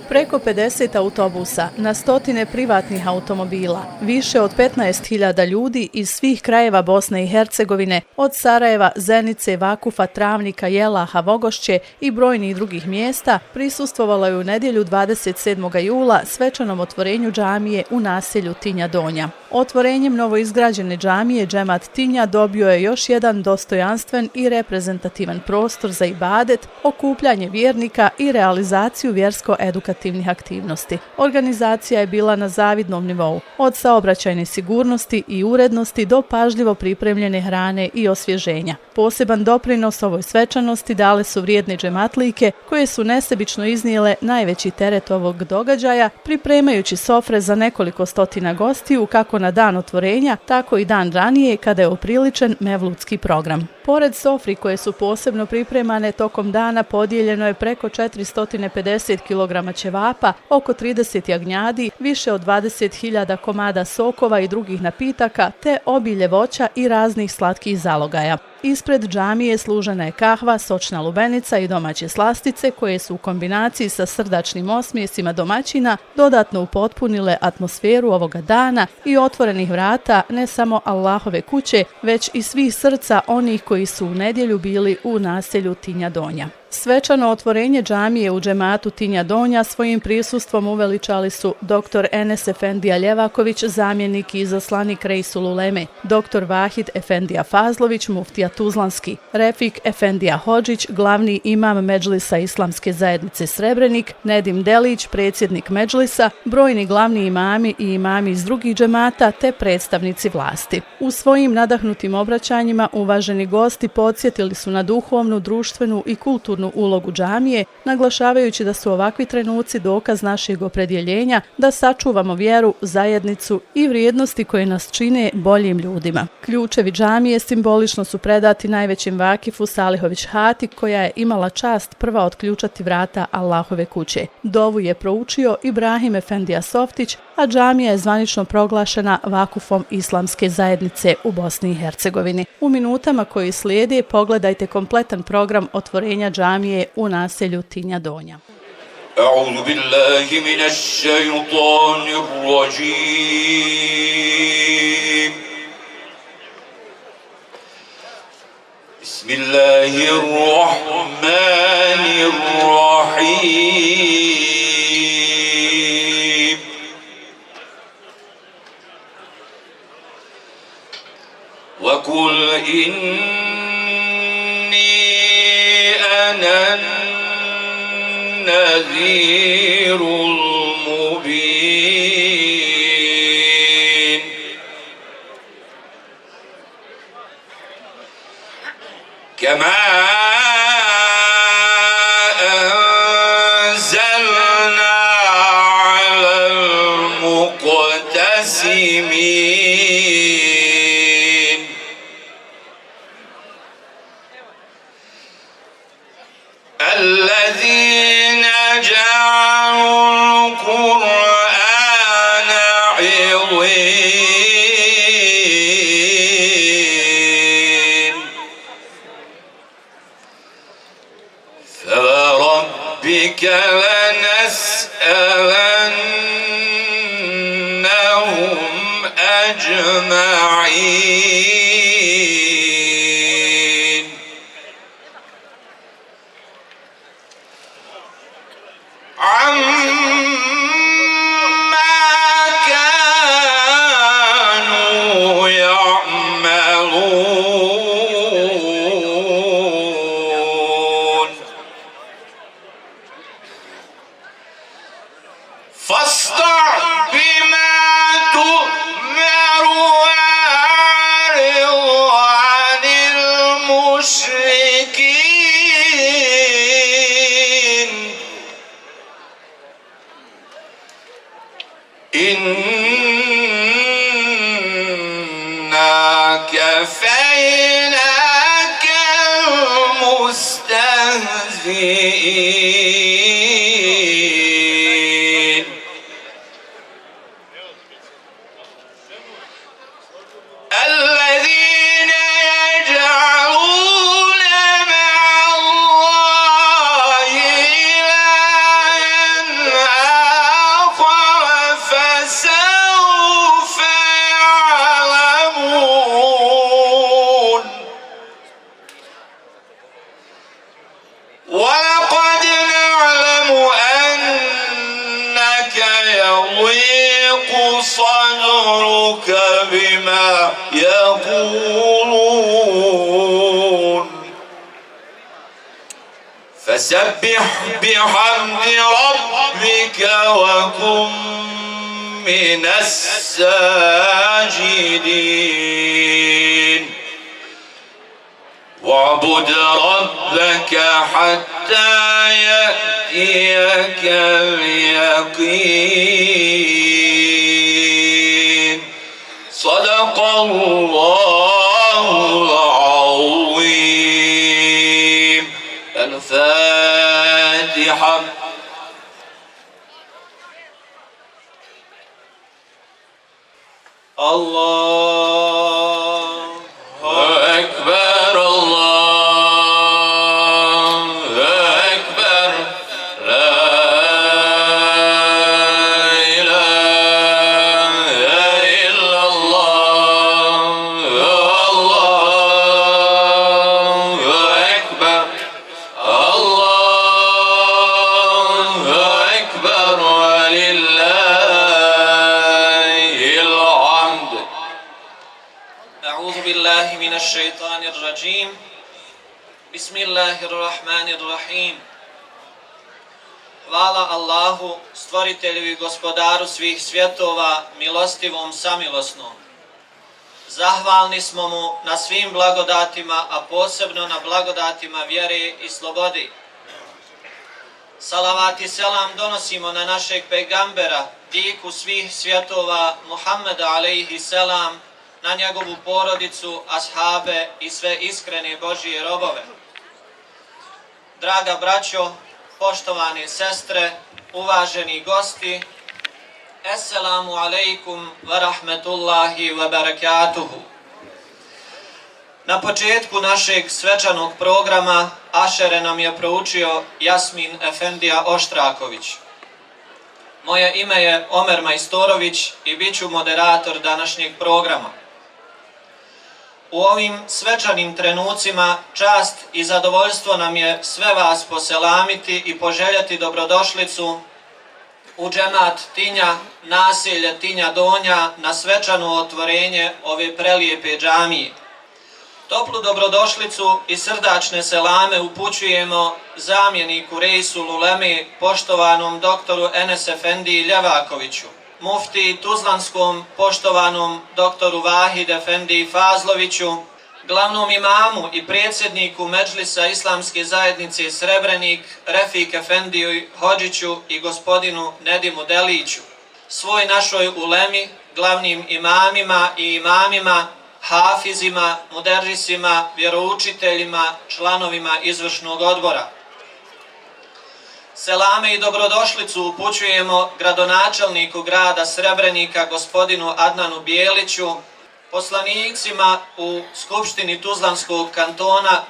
Preko 50 autobusa, na stotine privatnih automobila, više od 15.000 ljudi iz svih krajeva Bosne i Hercegovine, od Sarajeva, Zenice, Vakufa, Travnika, Jelaha, Vogošće i brojnih drugih mjesta, prisustvovalo je u nedjelju 27. jula svečanom otvorenju džamije u naselju Tinja Donja. Otvorenjem novoizgrađene džamije džemat Tinja dobio je još jedan dostojanstven i reprezentativan prostor za ibadet, okupljanje vjernika i realizaciju vjersko-edukativnih aktivnosti. Organizacija je bila na zavidnom nivou, od saobraćajne sigurnosti i urednosti do pažljivo pripremljene hrane i osvježenja. Poseban doprinos ovoj svečanosti dale su vrijedne džematlike koje su nesebično iznijele najveći teret ovog događaja, pripremajući sofre za nekoliko stotina gostiju kako na dan otvorenja, tako i dan ranije kada je upriličen mevludski program. Pored sofri koje su posebno pripremane tokom dana, podijeljeno je preko 450 kg ćevapa, oko 30 jagnjadi, više od 20.000 komada sokova i drugih napitaka, te obilje voća i raznih slatkih zalogaja. Ispred džamije služena je kahva, sočna lubenica i domaće slastice koje su u kombinaciji sa srdačnim osmijesima domaćina dodatno upotpunile atmosferu ovoga dana i otvorenih vrata ne samo Allahove kuće, već i svih srca onih koji su u nedjelju bili u naselju Tinja Donja. Svečano otvorenje džamije u džematu Tinja Donja svojim prisustvom uveličali su dr. Enes Efendija Ljevaković, zamjenik i izaslanik Reisul Uleme, dr. Vahid Efendija Fazlović, muftija Tuzlanski, Refik Efendija Hodžić, glavni imam Medžlisa Islamske zajednice Srebrenik, Nedim Delić, predsjednik Medžlisa, brojni glavni imami i imami iz drugih džemata te predstavnici vlasti. U svojim nadahnutim obraćanjima uvaženi gosti podsjetili su na duhovnu, društvenu i kulturnu ulogu džamije, naglašavajući da su ovakvi trenuci dokaz našeg opredjeljenja da sačuvamo vjeru, zajednicu i vrijednosti koje nas čine boljim ljudima. Ključevi džamije simbolično su predati najvećim vakifu Salihović Hati, koja je imala čast prva otključati vrata Allahove kuće. Dovu je proučio Ibrahim Efendija Softić, a džamija je zvanično proglašena vakufom Islamske zajednice u Bosni i Hercegovini. U minutama koji slijede pogledajte kompletan program otvorenja džamije u naselju Tinja Donja. أعوذ بالله من الشيطان الرجيم بسم الله الرحمن الرحيم وقل إني أنا النذير المبين كما أنزلنا على المقتسمين الذين جعلوا القرآن عضين فوربك لنسألنهم أجمعين عما كانوا يعملون فاصدع بما تؤمر وأعرض عن المشركين إنا كفيناك المستهزئين الذين يجعلون مع الله إلها يضيق صدرك بما يقولون فسبح بحمد ربك وكن من الساجدين واعبد ربك حتى يأتيك اليقين صدق الله العظيم. الفاتحة. الله أكبر الله أكبر لا إله إلا الله الله أكبر الله أكبر ولله الحمد. أعوذ بالله من الشيطان الرجيم. بسم الله الرحمن الرحيم. Hvala Allahu, stvoritelju i gospodaru svih svjetova, milostivom samilosnom. Zahvalni smo mu na svim blagodatima, a posebno na blagodatima vjere i slobode. Salavat i selam donosimo na našeg pejgambera, diku svih svjetova, Muhammeda alejhi selam, na njegovu porodicu, ashabe i sve iskrene Božije robove. Draga braćo, poštovane sestre, uvaženi gosti, Esselamu alejkum wa rahmetullahi wa barakatuhu. Na početku našeg svečanog programa ašere nam je proučio Jasmin Efendija Oštraković. Moje ime je Omer Majstorović i bit ću moderator današnjeg programa. U ovim svečanim trenucima čast i zadovoljstvo nam je sve vas poselamiti i poželjeti dobrodošlicu u džemat Tinja, naselje Tinja Donja, na svečano otvorenje ove prelijepe džamije. Toplu dobrodošlicu i srdačne selame upućujemo zamjeniku Reisul Uleme, poštovanom doktoru Enes Efendiji Ljevakoviću, mufti Tuzlanskom, poštovanom doktoru Vahid Efendiji Fazloviću, glavnom imamu i predsjedniku Medžlisa Islamske zajednice Srebrenik Refik Efendiju Hodžiću i gospodinu Nedimu Deliću, svoj našoj ulemi, glavnim imamima i imamima, hafizima, muderrisima, vjeroučiteljima, članovima izvršnog odbora. Selame i dobrodošlicu upućujemo gradonačelniku grada Srebrenika, gospodinu Adnanu Bijeliću, poslanicima u Skupštini Tuzlanskog kantona,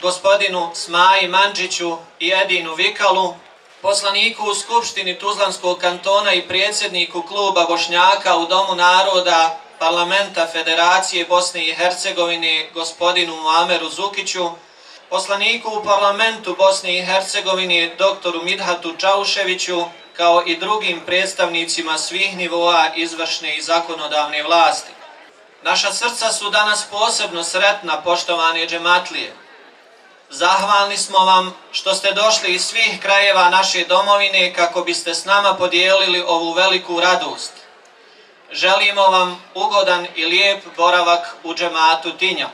gospodinu Smaji Mandžiću i Edinu Vikalu, poslaniku u Skupštini Tuzlanskog kantona i predsjedniku kluba Bošnjaka u Domu naroda Parlamenta Federacije Bosne i Hercegovine, gospodinu Muameru Zukiću, poslaniku u Parlamentu Bosne i Hercegovine, doktoru Midhatu Čauševiću, kao i drugim predstavnicima svih nivoa izvršne i zakonodavne vlasti. Naša srca su danas posebno sretna, poštovane džematlije. Zahvalni smo vam što ste došli iz svih krajeva naše domovine kako biste s nama podijelili ovu veliku radost. Želimo vam ugodan i lijep boravak u džematu Tinja.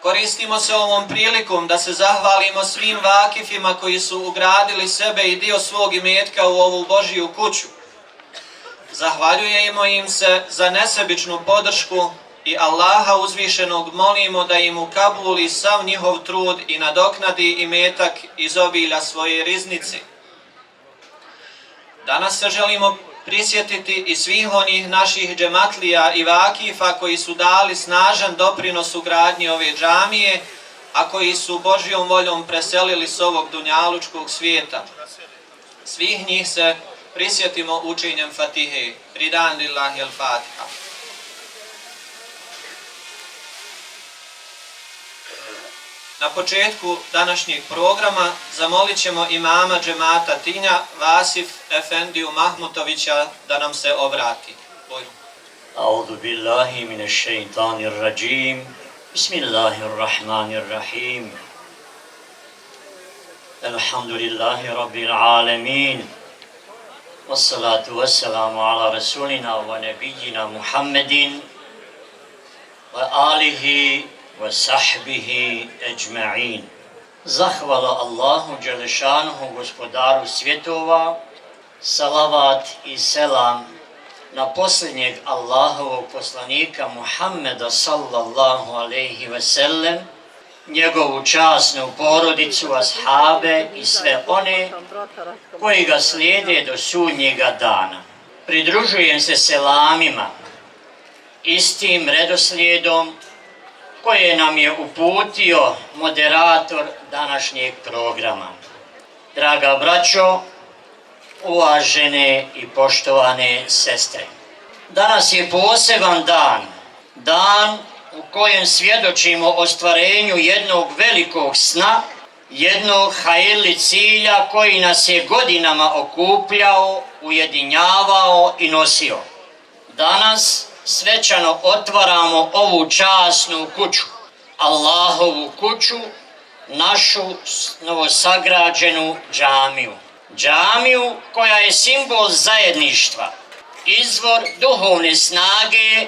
Koristimo se ovom prilikom da se zahvalimo svim vakifima koji su ugradili sebe i dio svog imetka u ovu Božiju kuću. Zahvaljujemo im se za nesebičnu podršku i Allaha uzvišenog molimo da im ukabuli sav njihov trud i nadoknadi imetak iz obilja svoje riznice. Danas se želimo prisjetiti i svih onih naših džematlija i vakifa koji su dali snažan doprinos u gradnji ove džamije, a koji su Božjom voljom preselili s ovog dunjalučkog svijeta. Svih njih se prisjetimo učenjem Fatihe. Ridan lillahi al-Fatiha. Na početku današnjeg programa zamolit ćemo imama džemata Tinja, Vasif Efendiju Mahmutovića, da nam se obrati. أعوذ بالله من الشيطان الرجيم بسم الله الرحمن الرحيم الحمد لله رب العالمين والصلاة والسلام على رسولنا ونبينا محمد وآله وصحبه أجمعين. Zahvala Allahu Đelešanuhu, gospodaru svjetova, salavat i selam na posljednjeg Allahovog poslanika Muhammeda sallallahu alejhi ve sellem, njegovu časnu porodicu, ashabe i sve one koji ga slijede do sudnjega dana. Pridružujem se selamima istim redoslijedom koje nam je uputio moderator današnjeg programa. Draga braćo, uvažene i poštovane sestre, danas je poseban dan u kojem svjedočimo ostvarenju jednog velikog sna, jednog hajirli cilja koji nas je godinama okupljao, ujedinjavao i nosio. Danas svečano otvaramo ovu časnu kuću, Allahovu kuću, našu novosagrađenu džamiju. Džamiju koja je simbol zajedništva, izvor duhovne snage,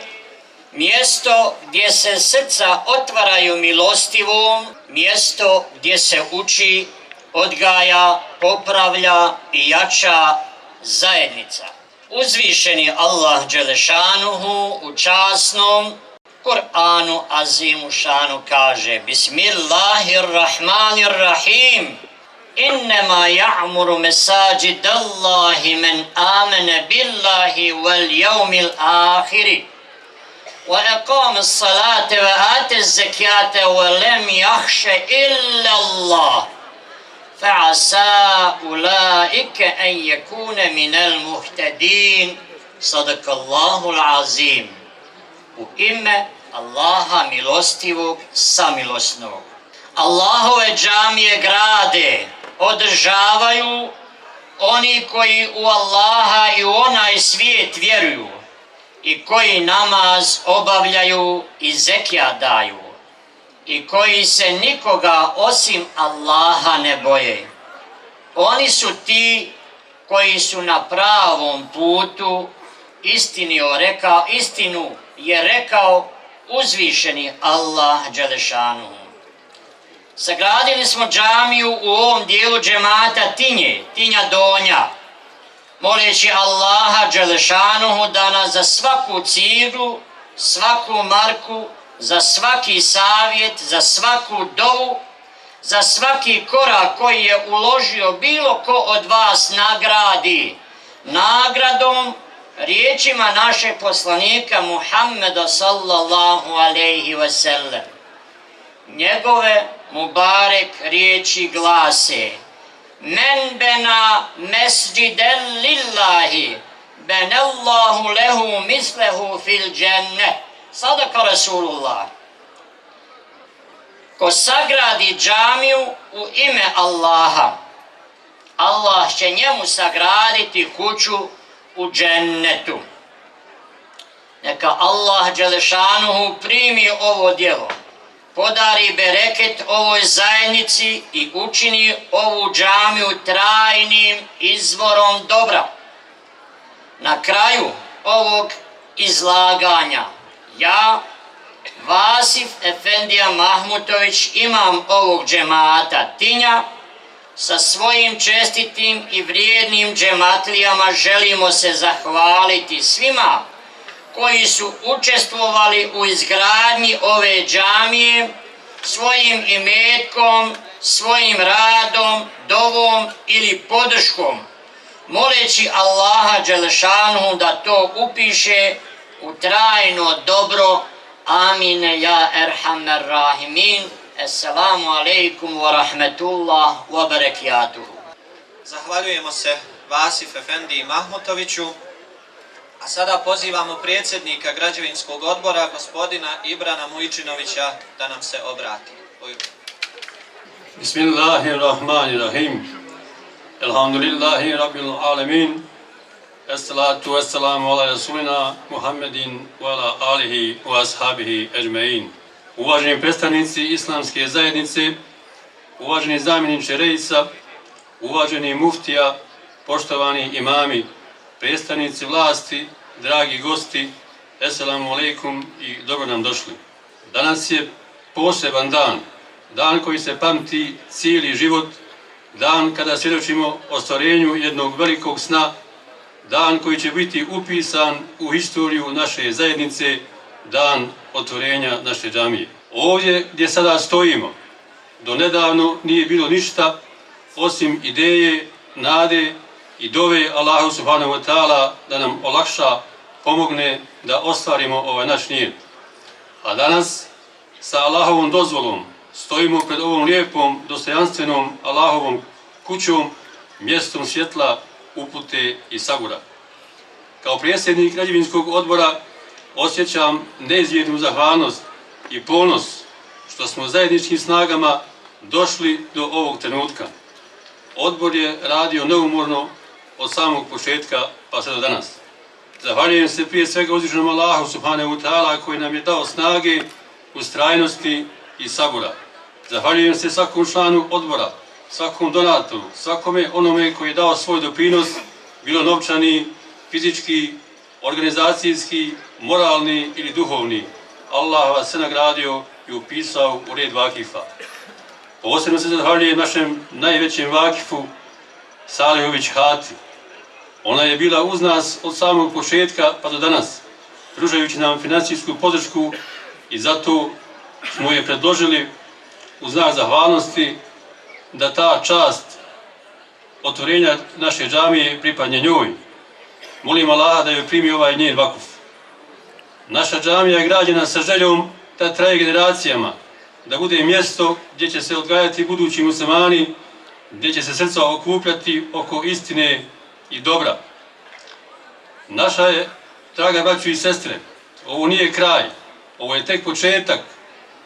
mjesto gdje se srca otvaraju milostivom, mjesto gdje se uči, odgaja, popravlja i jača zajednica. Uzvišeni Allah Đelešanuhu u časnom Kur'anu azimu šanu kaže: Bismillahirrahmanirrahim. إنما يعمر مساجد الله من آمن بالله واليوم الآخر وأقام الصلاة وآتى الزكاة ولم يخش إلا الله فعسى أولئك أن يكون من المهتدين. صدق الله العظيم. U ime Allaha milostivog, samilosnog. Allahove džamije grade, održavaju oni koji u Allaha i u onaj svijet vjeruju i koji namaz obavljaju i zekijat daju i koji se nikoga osim Allaha ne boje. Oni su ti koji su na pravom putu. Istinu je rekao uzvišeni Allah Đelešanuhu. Sagradili smo džamiju u ovom dijelu džemata Tinja Donja, moleći Allaha Đelešanuhu da nas za svaku ciglu, svaku marku, za svaki savjet, za svaku dovu, za svaki korak koji je uložio bilo ko od vas nagradi nagradom riječima našeg poslanika Muhammeda sallallahu alejhi ve sellem. Njegove mubarek riječi glase: Men bena mesđiden lillahi benallahu lehu mislehu fil dženne. Sadaka Rasulullah. Ko sagradi džamiju u ime Allaha, Allah će njemu sagraditi kuću u džennetu. Neka Allah Đelešanuhu primi ovo djelo, podari bereket ovoj zajednici i učini ovu džamiju trajnim izvorom dobra. Na kraju ovog izlaganja ja, Vasif Efendija Mahmutović, imam ovog džemata Tinja, sa svojim čestitim i vrijednim džematlijama želimo se zahvaliti svima koji su učestvovali u izgradnji ove džamije svojim imetkom, svojim radom, dovom ili podrškom, moleći Allaha Đelešanuhu da to upiše u trajno dobro. Amine ja erhamer rahimin. Assalamu alaikum wa rahmetullah wa barakatuhu. Zahvaljujemo se Vasif Efendiji Mahmutoviću, a sada pozivamo predsjednika građevinskog odbora, gospodina Ibrana Mujčinovića, da nam se obrati. Bismillahirrahmanirrahim. Elhamdülillahi Rabbil alemin. Esselatu vesselamu ala Resulina Muhammedin wa ala alihi wa ashabihi ecmein. Uvaženi predstavnici islamske zajednice, uvaženi zamjeniče reisa, uvaženi muftija, poštovani imami, predstavnici vlasti, dragi gosti, Esselamu alaikum i dobro nam došli. Danas je poseban dan, dan koji se pamti cijeli život, dan kada svjedočimo ostvarenju jednog velikog sna, dan koji će biti upisan u historiju naše zajednice, dan otvorenja naše džamije. Ovdje gdje sada stojimo, do nedavno nije bilo ništa osim ideje, nade i dove Allahu subhanahu wa ta'ala da nam olakša, pomogne da ostvarimo ovaj naš nijet. A danas sa Allahovom dozvolom stojimo pred ovom lijepom, dostojanstvenom Allahovom kućom, mjestom svjetla, upute i sabura. Kao predsjednik građevinskog odbora osjećam neizmjernu zahvalnost i ponos što smo zajedničkim snagama došli do ovog trenutka. Odbor je radio neumorno od samog početka pa sve do danas. Zahvaljujem se prije svega uzvišenom Allahu subhanahu wa ta'ala koji nam je dao snage, ustrajnosti i sabura. Zahvaljujem se svakom članu odbora, svakom donatoru, svakome onome koji je dao svoj doprinos, bilo novčani, fizički, organizacijski, moralni ili duhovni. Allah vas se nagradio i upisao u red vakifa. Posebno se zahvaljujem našem najvećem vakifu, Salihović Hati. Ona je bila uz nas od samog početka pa do danas, pružajući nam financijsku podršku i zato smo je predložili u znak zahvalnosti da ta čast otvorenja naše džamije pripadne njoj. Molim Allaha da joj primi ovaj njen vakuf. Naša džamija je građena sa željom da traje generacijama, da bude mjesto gdje će se odgajati budući muslimani, gdje će se srca okupljati oko istine i dobra. Naša je, draga braćo i sestre, ovo nije kraj, ovo je tek početak.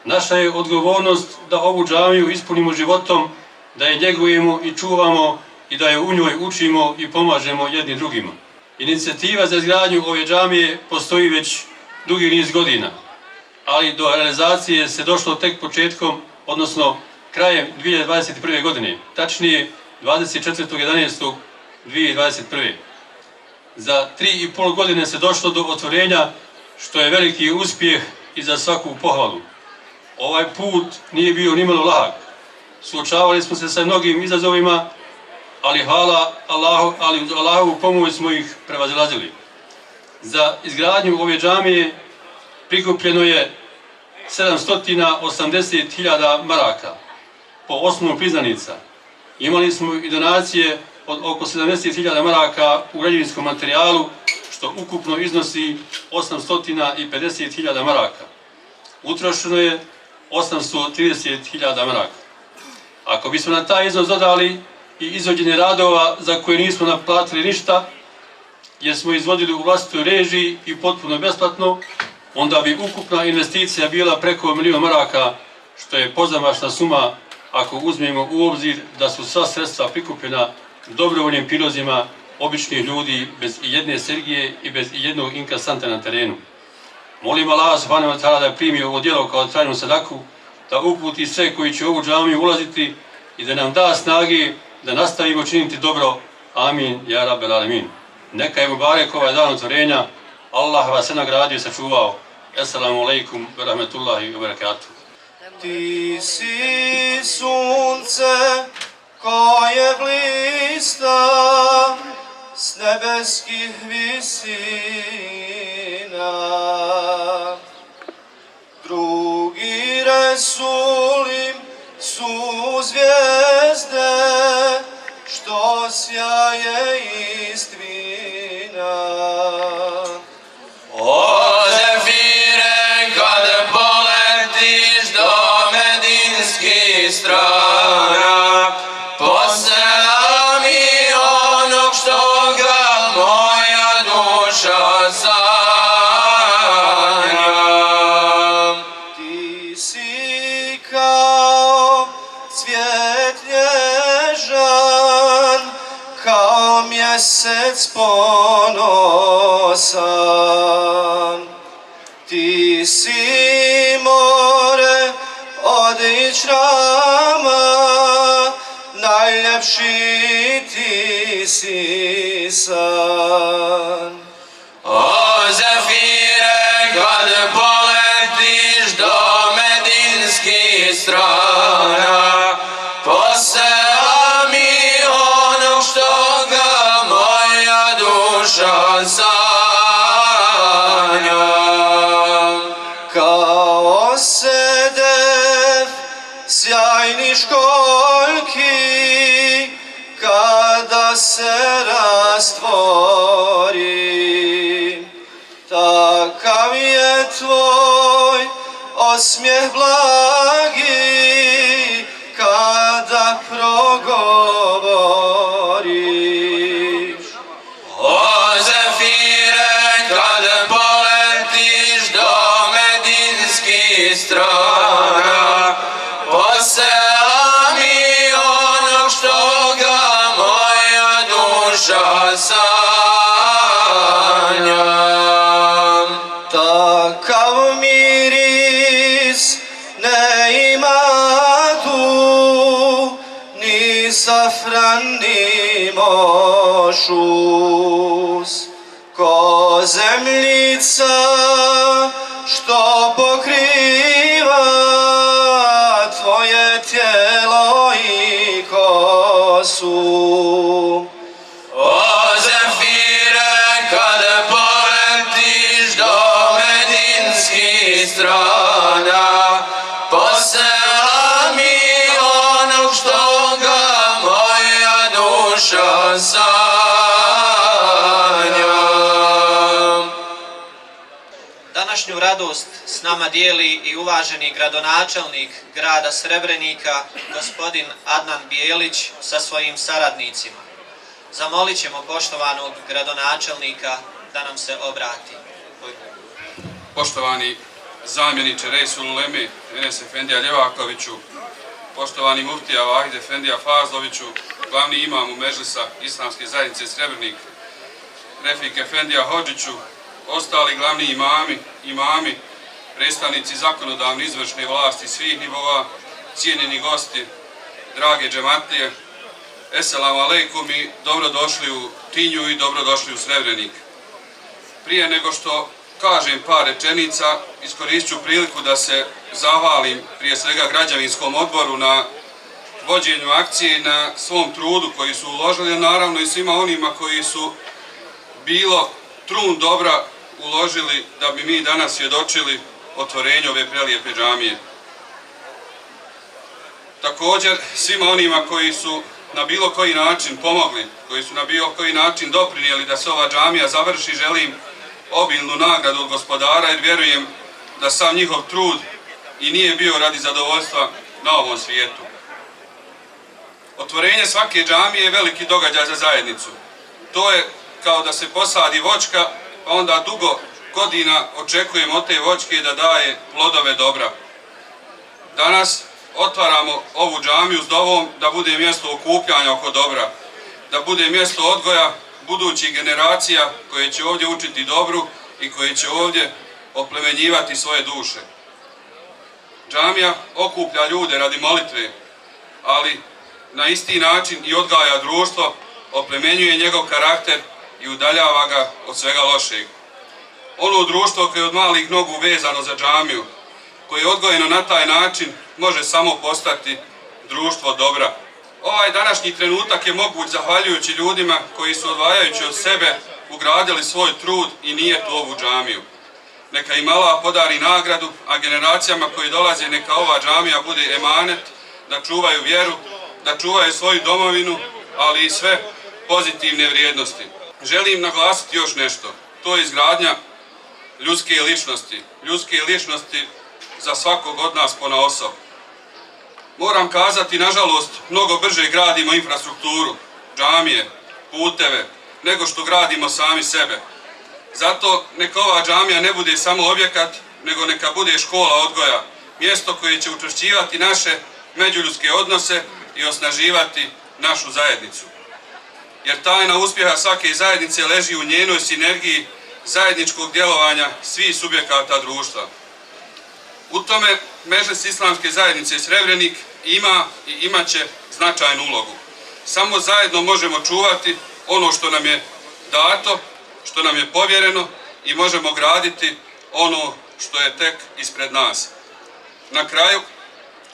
Naša je odgovornost da ovu džamiju ispunimo životom, da je njegujemo i čuvamo i da je u njoj učimo i pomažemo jedni drugima. Inicijativa za izgradnju ove džamije postoji već dugi niz godina, ali do realizacije se došlo tek početkom, odnosno krajem 2021. godine, tačnije 24.11.2021. Za 3,5 godine se došlo do otvorenja, što je veliki uspjeh i za svaku pohvalu. Ovaj put nije bio nimalo lahak. Suočavali smo se sa mnogim izazovima, ali hvala Allahu, ali uz Allahovu pomoć smo ih prevazilazili. Za izgradnju ove džamije prikupljeno je 780.000 maraka po osnovu priznanica. Imali smo i donacije od oko 70.000 maraka u građevinskom materijalu, što ukupno iznosi 850.000 maraka. Utrošeno je 830.000 maraka. Ako bismo na taj iznos dodali i izvođenje radova za koje nismo naplatili ništa, jer smo izvodili u vlastitoj režiji i potpuno besplatno, onda bi ukupna investicija bila preko 1 milion maraka, što je pozamašna suma ako uzmemo u obzir da su sva sredstva prikupljena dobrovoljnim prilozima običnih ljudi bez i jedne sergije i bez i jednog inkasanta na terenu. Molim Allah subhanahu wa ta'ala da primi ovo djelo kao trajnu sadaku, da uputi sve koji će u ovu džamiju ulaziti i da nam da snage da nastavimo činiti dobro. Amin, ja rabbel alemin. Neka je mubarek ovaj dan otvorenja. Allah vas se nagradio i sačuvao. Assalamu alaikum wa rahmetullahi wa barakatuh. Ti si sunce koje blista s nebeskih visina. Drugi Resulim su zvijezde što sjaje istvina. O zefire, kad poletiš do medinskih strana, poselami onog što ga moja duša sanja. Ti si kao cvijet mjesec ponosan. Ti si more odić nama, najljepši ti si san. O zefire, kad poletiš do medinskih strana, posela mi onog što ga moja duša sanja. Kao sedev sjajni školjki, kada se rastvori, takav je tvoj osmijeh blagi, kada progovoriš. O zefire, kad poletiš do medinskih strana, posela mi onog što ga moja duša sanja. Takav miris ne ima tu, ni safran ni mošus, ko zemljica što pokriva tvoje tijelo i kosu. O zefire, kad poletiš do medinskih strana, posela mi onog što ga moja duša sanja. Današnju radost s nama dijeli i uvaženi gradonačelnik grada Srebrenika, gospodin Adnan Bijelić sa svojim saradnicima. Zamolit ćemo poštovanog gradonačelnika da nam se obrati. Poštovani zamjeniče Reisul Uleme Enes Efendija Ljevakoviću, poštovani muftija Vahid Efendija Fazloviću, glavni imam u Medžlisa Islamske zajednice Srebrenik, Refik Efendija Hodžiću, ostali glavni imami, predstavnici zakonodavne izvršne vlasti svih nivoa, cijenjeni gosti, drage džematlije, Esselamu alejkum i dobrodošli u Tinju i dobrodošli u Srebrenik. Prije nego što kažem par rečenica, iskoristit ću priliku da se zahvalim prije svega građevinskom odboru na vođenju akcije i na svom trudu koji su uložili, a naravno i svima onima koji su bilo trun dobra uložili da bi mi danas svjedočili otvorenju ove prelijepe džamije. Također svima onima koji su na bilo koji način pomogli, koji su na bilo koji način doprinijeli da se ova džamija završi, želim obilnu nagradu od gospodara jer vjerujem da sam njihov trud i nije bio radi zadovoljstva na ovom svijetu. Otvorenje svake džamije je veliki događaj za zajednicu. To je kao da se posadi voćka, pa onda dugo godina očekujemo od te voćke da daje plodove dobra. Danas otvaramo ovu džamiju s dovom da bude mjesto okupljanja oko dobra, da bude mjesto odgoja budućih generacija koje će ovdje učiti dobru i koje će ovdje oplemenjivati svoje duše. Džamija okuplja ljude radi molitve, ali na isti način i odgaja društvo, oplemenjuje njegov karakter i udaljava ga od svega lošeg. Ono društvo koje je od malih nogu vezano za džamiju, koje je odgojeno na taj način, može samo postati društvo dobra. Ovaj današnji trenutak je moguć zahvaljujući ljudima koji su odvajajući od sebe ugradili svoj trud i nijet u ovu džamiju. Neka im Allah podari nagradu, a generacijama koji dolaze neka ova džamija bude emanet, da čuvaju vjeru, da čuvaju svoju domovinu, ali i sve pozitivne vrijednosti. Želim naglasiti još nešto. To je izgradnja ljudske ličnosti za svakog od nas ponaosob. Moram kazati, nažalost, mnogo brže gradimo infrastrukturu, džamije, puteve, nego što gradimo sami sebe. Zato neka ova džamija ne bude samo objekat, nego neka bude škola odgoja, mjesto koje će učvršćivati naše međuljudske odnose i osnaživati našu zajednicu. jer tajna uspjeha svake zajednice leži u njenoj sinergiji zajedničkog djelovanja svih subjekata društva. U tome Medžlis Islamske zajednice Srebrenik ima i imat će značajnu ulogu. Samo zajedno možemo čuvati ono što nam je dato, što nam je povjereno i možemo graditi ono što je tek ispred nas. Na kraju,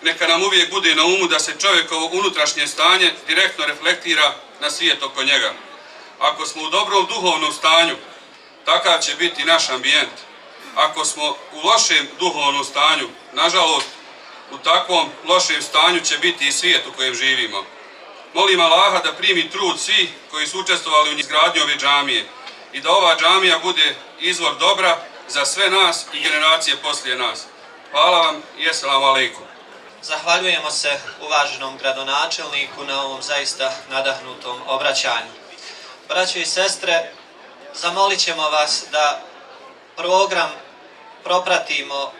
neka nam uvijek bude na umu da se čovjekovo unutrašnje stanje direktno reflektira na svijet oko njega. Ako smo u dobrom duhovnom stanju, takav će biti naš ambijent. Ako smo u lošem duhovnom stanju, nažalost, u takvom lošem stanju će biti i svijet u kojem živimo. Molim Allaha da primi trud svih koji su učestvovali u izgradnji ove džamije i da ova džamija bude izvor dobra za sve nas i generacije poslije nas. Hvala vam i assalamu alaikum. Zahvaljujemo se uvaženom gradonačelniku na ovom zaista nadahnutom obraćanju. Braćo i sestre, zamolit ćemo vas da program propratimo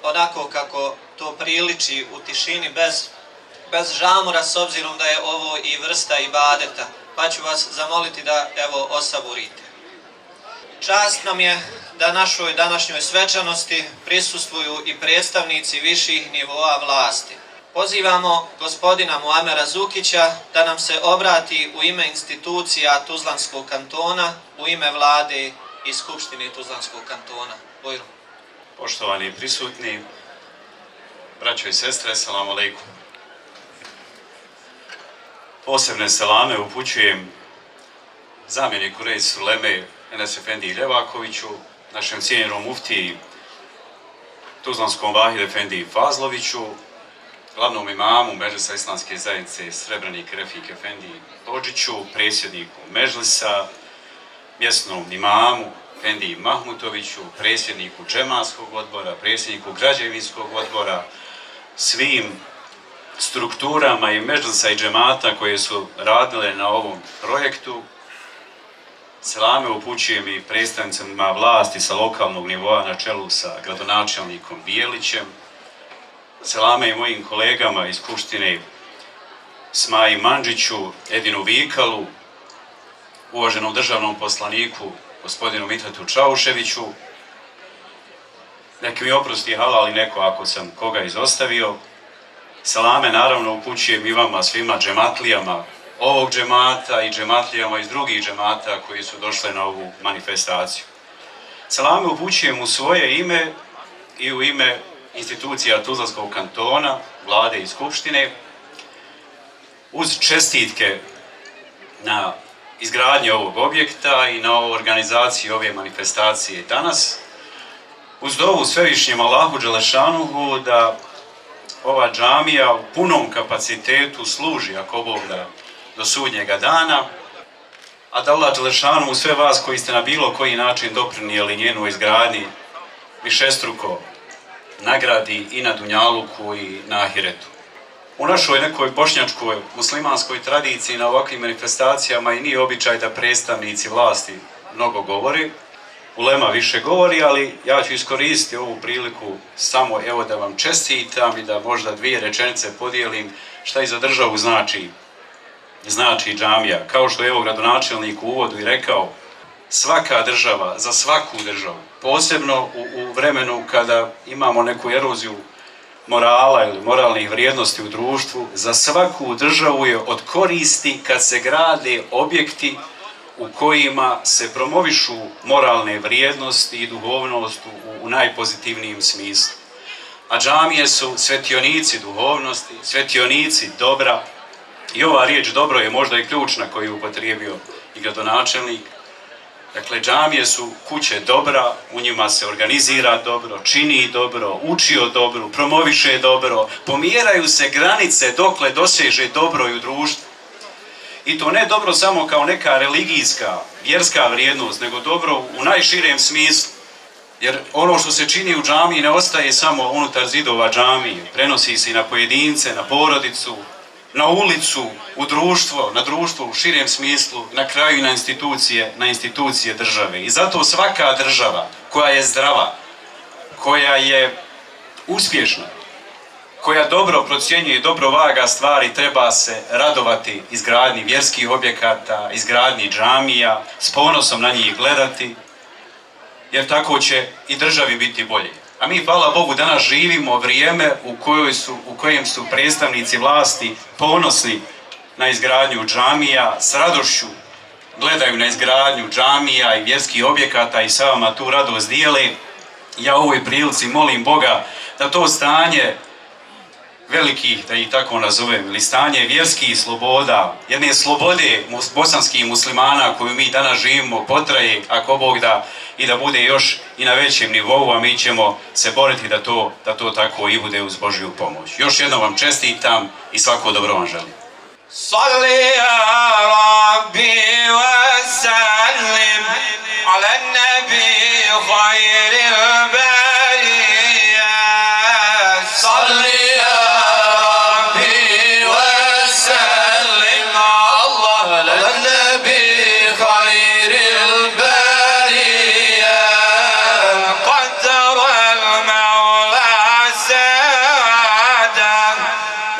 onako kako to priliči u tišini, bez žamora, s obzirom da je ovo i vrsta ibadeta, pa ću vas zamoliti da evo osaburite. Čast nam je da našoj današnjoj svečanosti prisustvuju i predstavnici viših nivoa vlasti. Pozivamo gospodina Muamera Zukića da nam se obrati u ime institucija Tuzlanskog kantona, u ime vlade i Skupštine Tuzlanskog kantona. Bujro. Poštovani prisutni, braćo i sestre, assalamu alaikum. Posebne selame upućujem zamjeniku Reis Uleme Enes Efendi Ljevakoviću, našem cijenjenom muftiji Tuzlanskom Vahid Efendi Fazloviću, glavnom imamu Medžlisa Islamske zajednice Srebrenik Refik Efendi Hodžiću, predsjedniku Medžlisa, mjesnom imamu Efendi Mahmutoviću, predsjedniku džematskog odbora, predsjedniku građevinskog odbora, svim strukturama i Medžlisa i džemata koje su radile na ovom projektu. Selame upućujem i predstavnicima vlasti sa lokalnog nivoa na čelu sa gradonačelnikom Bijelićem. Selame i mojim kolegama iz Skupštine Smaji Mandžiću, Edinu Vikalu, uvaženom državnom poslaniku gospodinu Mithatu Čauševiću. Neki mi oprosti halal i neko ako sam koga izostavio. Selame naravno upućujem i vama svima džematlijama ovog džemata i džematlijama iz drugih džemata koji su došle na ovu manifestaciju. Selame upućujem u svoje ime i u ime institucija Tuzlanskog kantona, vlade i skupštine, uz čestitke na izgradnji ovog objekta i na organizaciji ove manifestacije danas, uz dovu svevišnjem Allahu Đelešanuhu da ova džamija u punom kapacitetu služi, ako Bog da, do sudnjega dana, a da Allah Đelešanuhu sve vas koji ste na bilo koji način doprinijeli njenoj izgradnji višestruko nagradi i na Dunjaluku i na Ahiretu. U našoj nekoj bošnjačkoj muslimanskoj tradiciji na ovakvim manifestacijama i nije običaj da predstavnici vlasti mnogo govori, ulema više govori, ali ja ću iskoristiti ovu priliku samo evo da vam čestitam i da možda dvije rečenice podijelim šta i za državu znači džamija. Kao što je evo gradonačelnik u uvodu i rekao, svaka država, za svaku državu, posebno u vremenu kada imamo neku eroziju morala ili moralnih vrijednosti u društvu, za svaku državu je od koristi kad se grade objekti u kojima se promovišu moralne vrijednosti i duhovnost u najpozitivnijem smislu. A džamije su svetionici duhovnosti, svetionici dobra. I ova riječ dobro je možda i ključna koju je upotrijebio i gradonačelnik. Dakle, džamije su kuće dobra, u njima se organizira dobro, čini dobro, uči o dobru, promoviše dobro, pomjeraju se granice dokle doseže dobro i u društvu. I to ne dobro samo kao neka religijska, vjerska vrijednost, nego dobro u najširem smislu. Jer ono što se čini u džamiji ne ostaje samo unutar zidova džamije, prenosi se i na pojedince, na porodicu, na ulicu, u društvo, na društvo u širem smislu, na kraju i na institucije države. I zato svaka država koja je zdrava, koja je uspješna, koja dobro procjenjuje, dobro vaga stvari, treba se radovati izgradnji vjerskih objekata, izgradnji džamija, s ponosom na njih gledati, jer tako će i državi biti bolje. A mi, hvala Bogu, danas živimo vrijeme u kojem su predstavnici vlasti ponosni na izgradnju džamija, s radošću gledaju na izgradnju džamija i vjerskih objekata i sa vama tu radost dijele. Ja u ovoj prilici molim Boga da to stanje velikih, da ih tako nazovem, ili stanje vjerskih sloboda, jedne slobode bosanskih muslimana koju mi danas živimo, potraje, ako Bog da, i da bude još i na većem nivou, a mi ćemo se boriti da to tako i bude uz Božju pomoć. Još jednom vam čestitam i svako dobro vam želim. Salli ya Rabbi wa sallim ala nabi khairil bariyah. Salli ya Rabbi wa sallim Allah ala nabi khairil bariyah. Qaddara al-mawla sada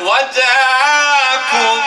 wa da'akum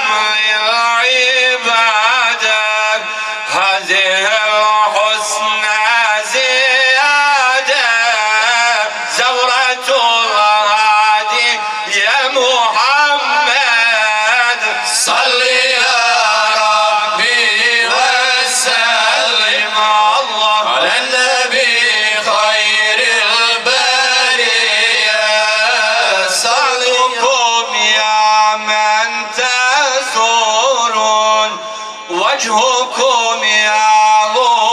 وجهكم يعظه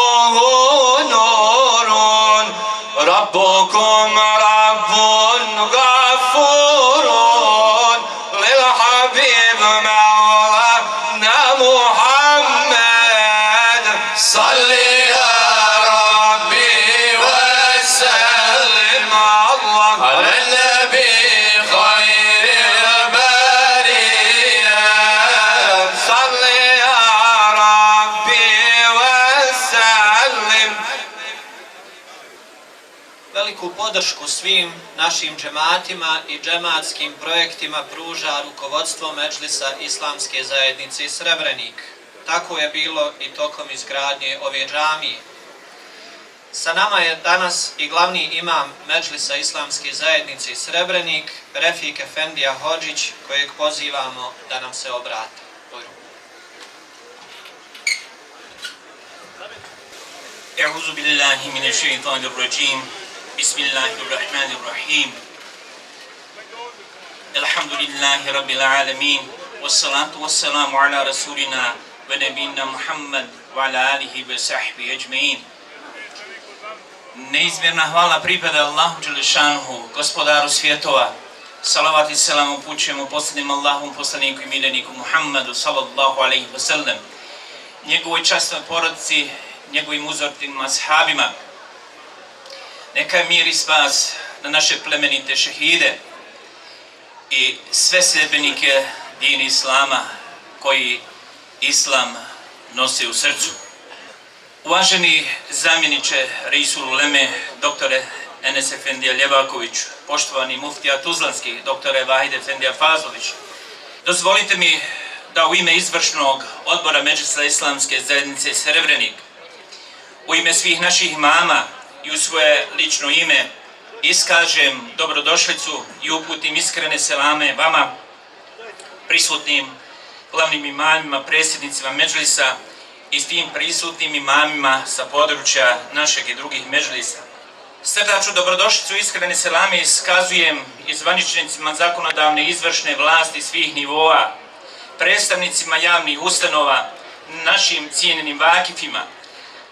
نور ربكم رب غفور للحبيب مولانا محمد صل يا ربي وسلم الله على النبي خير البرية صل يا Veliku podršku svim našim džematima i džematskim projektima pruža rukovodstvo Medžlisa Islamske zajednice Srebrenik. Tako je bilo i tokom izgradnje ove džamije. Sa nama je danas i glavni imam Medžlisa Islamske zajednice Srebrenik, Refik Efendija Hodžić, kojeg pozivamo da nam se obrati. أعوذ بالله من الشيطان الرجيم بسم الله الرحمن الرحيم الحمد لله رب العالمين والصلاة والسلام على رسولنا ونبينا محمد وعلى آله وصحبه أجمعين. Neizmjerna hvala pripada Allahu Đelešanuhu, gospodaru svjetova. Salavat i selam upućujemo posljednjem Allahom poslaniku i miljeniku Muhammedu sallallahu alaihi wa sallam, njegovoj časnoj porodici, njegovim uzornim ashabima. Neka je mir i spas na naše plemenite šehide i sve sljedbenike dini Islama koji Islam nosi u srcu. Uvaženi zamjeniče Reisul Uleme, doktore Enes Efendija Ljevaković, poštovani muftija Tuzlanski, doktore Vahid Efendija Fazlović, dozvolite mi da u ime izvršnog odbora Medžlisa Islamske zajednice Srebrenik, u ime svih naših mama i u svoje lično ime iskažem dobrodošlicu i uputim iskrene selame vama, prisutnim glavnim imamima, predsjednicima Medžlisa i s tim prisutnim imamima sa područja našeg i drugih Medžlisa. Srdačnu dobrodošlicu iskrene selame iskazujem i zvaničnicima zakonodavne i izvršne vlasti svih nivoa, predstavnicima javnih ustanova, našim cijenjenim vakifima,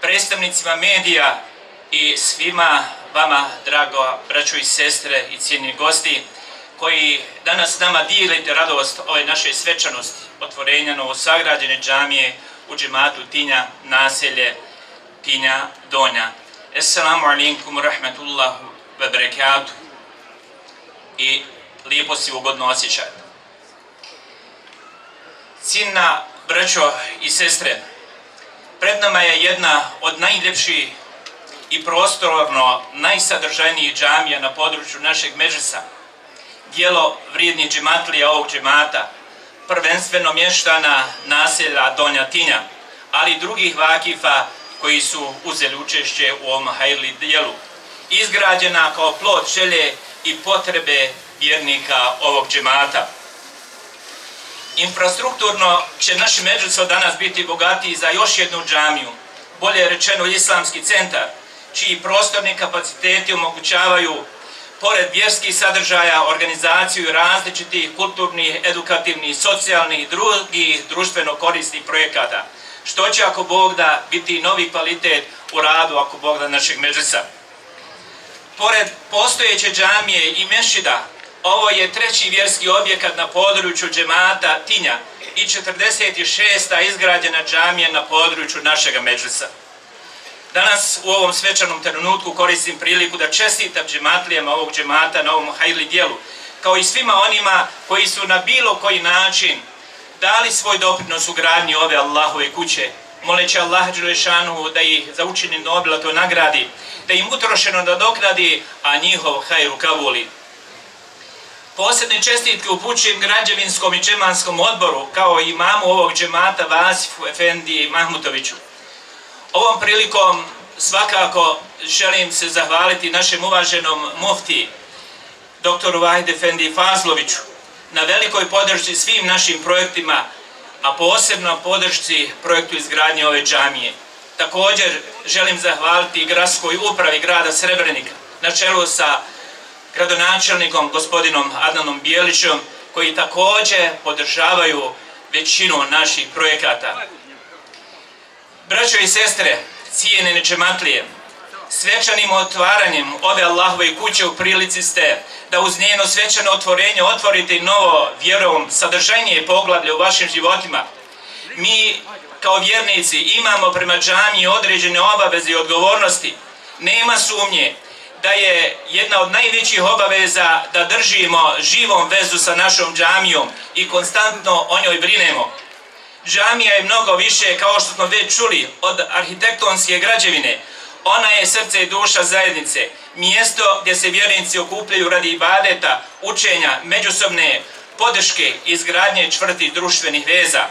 predstavnicima medija i svima vama, drago braćo i sestre i cijenjeni gosti, koji danas s nama dijelite radost ove naše svečanosti, otvorenja novosagrađene džamije u džematu Tinja, naselje Tinja Donja. Assalamu alaikum rahmetullahu wa barakatuh i lijepo si ugodno osjećate. Cijenjena braćo i sestre, pred nama je jedna od najljepših i prostorno najsadržajnijih džamija na području našeg Medžlisa. dijelo vrijednih džematlija ovog džemata, prvenstveno mještana naselja Donja Tinja, ali i drugih vakifa koji su uzeli učešće u ovom hajrli dijelu, izgrađena kao plod želje i potrebe vjernika ovog džemata. Infrastrukturno će naš Medžlis danas biti bogatiji za još jednu džamiju, bolje rečeno islamski centar, čiji prostorni kapaciteti omogućavaju, pored vjerskih sadržaja, organizaciju različitih kulturnih, edukativnih, socijalnih i drugih društveno korisnih projekata, što će, ako Bog da, biti novi kvalitet u radu, ako Bog da, našeg Medžlisa. Pored postojeće džamije i mešida, ovo je treći vjerski objekat na području džemata Tinja i 46. izgrađena džamija na području našega Medžlisa. Danas u ovom svečanom trenutku koristim priliku da čestitam džematlijama ovog džemata na ovom hajrli dijelu, kao i svima onima koji su na bilo koji način dali svoj doprinos u gradnji ove Allahove kuće, moleći Allah Đelešanu da ih za učinjeno dobila to nagradi, da im utrošeno nadoknadi, a njihov hajr ukabuli. Posebne čestitke upućujem građevinskom i džemanskom odboru, kao i imamu ovog džemata Vasifu Efendiji Mahmutoviću. Ovom prilikom svakako želim se zahvaliti našem uvaženom muftiji, doktoru Vahid Efendiji Fazloviću, na velikoj podršci svim našim projektima, a posebno podršci projektu izgradnje ove džamije. Također želim zahvaliti i gradskoj upravi grada Srebrenika, na čelu sa gradonačelnikom gospodinom Adnanom Bijelićem, koji također podržavaju većinu naših projekata. Braćo i sestre, cijenjene džematlije, svečanim otvaranjem ove Allahove kuće u prilici ste da uz njeno svečano otvorenje otvorite novo vjerom sadržajnije poglavlje u vašim životima. Mi kao vjernici imamo prema džamiji određene obaveze i odgovornosti. Nema sumnje da je jedna od najvećih obaveza da držimo živom vezu sa našom džamijom i konstantno o njoj brinemo. Džamija je mnogo više, kao što smo već čuli, od arhitektonske građevine. Ona je srce i duša zajednice, mjesto gdje se vjernici okupljaju radi ibadeta, učenja, međusobne podrške i izgradnje čvrtih društvenih veza.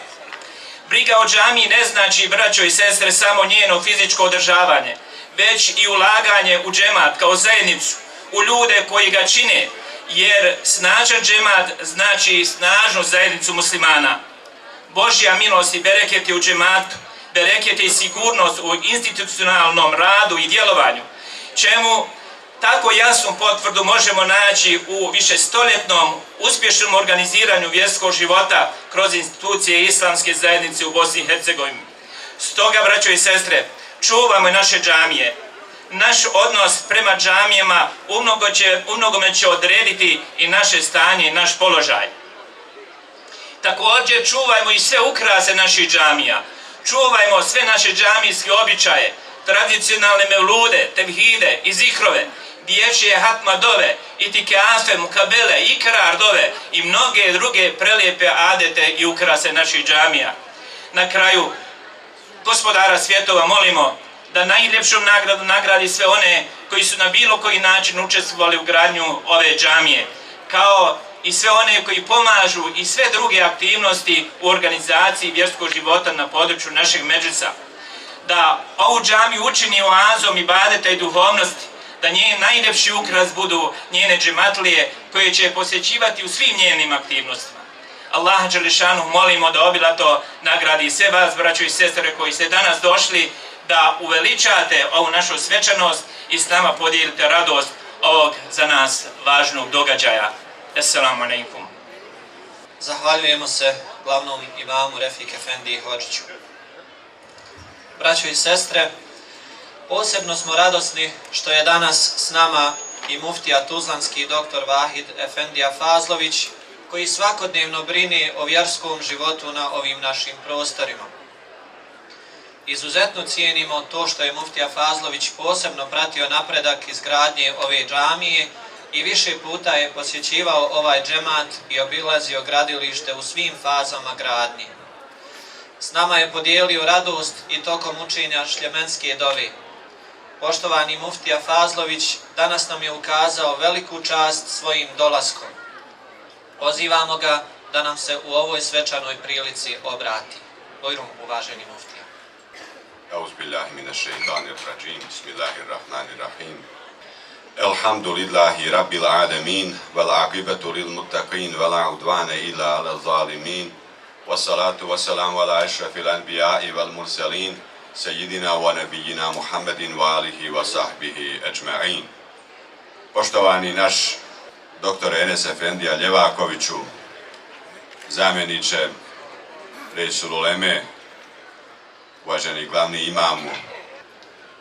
Briga o džamiji ne znači, braćo i sestre, samo njeno fizičko održavanje, već i ulaganje u džemat kao zajednicu, u ljude koji ga čine, jer snažan džemat znači snažnu zajednicu muslimana. Božja milost i bereket je u džematu, bereket je i sigurnost u institucionalnom radu i djelovanju, čemu tako jasnu potvrdu možemo naći u višestoljetnom uspješnom organiziranju vjerskog života kroz institucije islamske zajednice u Bosni i Hercegovini. Stoga, braćo i sestre, čuvamo naše džamije. Naš odnos prema džamijama u mnogome će odrediti i naše stanje i naš položaj. Također čuvajmo i sve ukrase naših džamija. Čuvajmo sve naše džamijske običaje, tradicionalne mevlude, tevhide i zikrove, dječje hatma dove, itikafe, mukabele, ikrar dove i mnoge druge prelijepe adete i ukrase naših džamija. Na kraju, Gospodara svjetova molimo da najljepšom nagradu nagradi sve one koji su na bilo koji način učestvovali u gradnju ove džamije, kao i sve one koji pomažu i sve druge aktivnosti u organizaciji vjerskog života na području našeg Medžlisa. Da ovu džamiju učini oazom ibadeta i duhovnosti, da njen najljepši ukras budu njene džematlije koje će posjećivati u svim njenim aktivnostima. Allaha Đelešanu molimo da obilato nagradi sve vas, braćo i sestre, koji ste danas došli, da uveličate ovu našu svečanost i s nama podijelite radost ovog za nas važnog događaja. Assalamu alaikum. Zahvaljujemo se glavnom imamu Refik Efendiji Hodžiću. Braćo i sestre, posebno smo radosni što je danas s nama i muftija tuzlanski doktor Vahid Efendija Fazlović, koji svakodnevno brini o vjerskom životu na ovim našim prostorima. Izuzetno cijenimo to što je muftija Fazlović posebno pratio napredak izgradnje ove džamije i više puta je posjećivao ovaj džemat i obilazio gradilište u svim fazama gradnje. S nama je podijelio radost i tokom učenja šljemenske dove. Poštovani muftija Fazlović danas nam je ukazao veliku čast svojim dolaskom. Pozivamo ga da nam se u ovoj svečanoj prilici obrati. Bojrum, uvaženi muftija. Auzubillahi minash-shaytanir rajim. Bismillahir-rahmanir-rahim. Elhamdulillahi rabbil alamin wal aqibatu lil muttaqin wala udwana illa ala zalimin. Wassalatu wassalamu ala ashrafil anbiya'i wal mursalin sayyidina wa nabiyyina Muhammedin wa alihi wa sahbihi ajma'in. Poštovani naš dr. Enes Efendija Ljevakoviću, zamjeniče Reisul Uleme, uvaženi glavni imamu,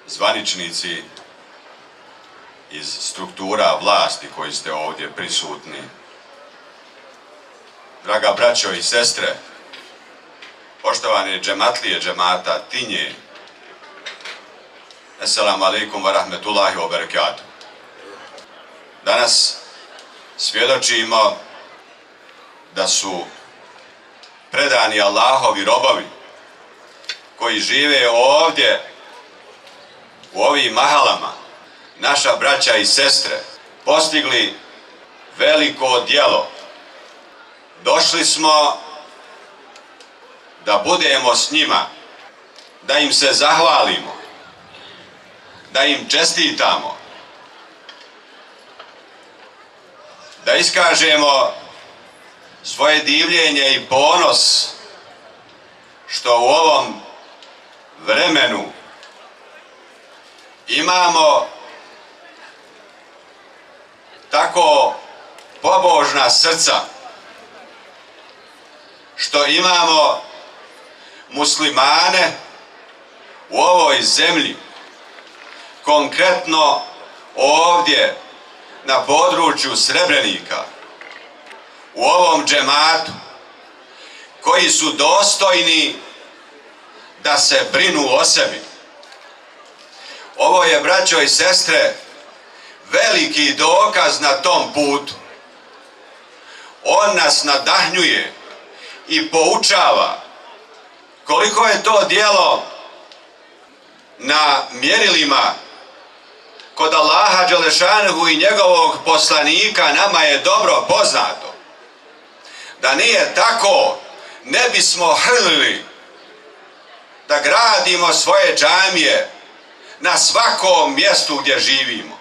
zvaničnici iz struktura vlasti koji ste ovdje prisutni, draga braćo i sestre, poštovane džematlije džemata Tinje, assalamu alaikum wa rahmetullahi wa barakatuh. Danas svjedočimo da su predani Allahovi robovi koji žive ovdje u ovim mahalama, naša braća i sestre, postigli veliko djelo. Došli smo da budemo s njima, da im se zahvalimo, da im čestitamo, da iskažemo svoje divljenje i ponos što u ovom vremenu imamo tako pobožna srca, što imamo muslimane u ovoj zemlji, konkretno ovdje na području Srebrenika, u ovom džematu, koji su dostojni da se brinu o sebi. Ovo je, braćo i sestre, veliki dokaz na tom putu. On nas nadahnjuje i poučava koliko je to djelo na mjerilima kod Allaha Đelešanuhu i njegovog poslanika nama je dobro poznato. Da nije tako, ne bismo hrlili da gradimo svoje džamije na svakom mjestu gdje živimo.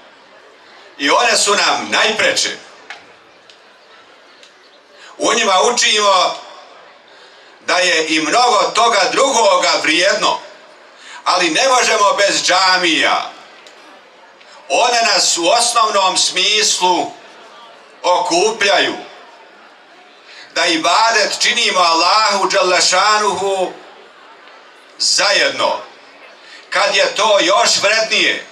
I one su nam najpreče. U njima učimo da je i mnogo toga drugoga vrijedno, ali ne možemo bez džamija. One nas u osnovnom smislu okupljaju. Da ibadet činimo Allahu Đalešanuhu zajedno, kad je to još vrednije,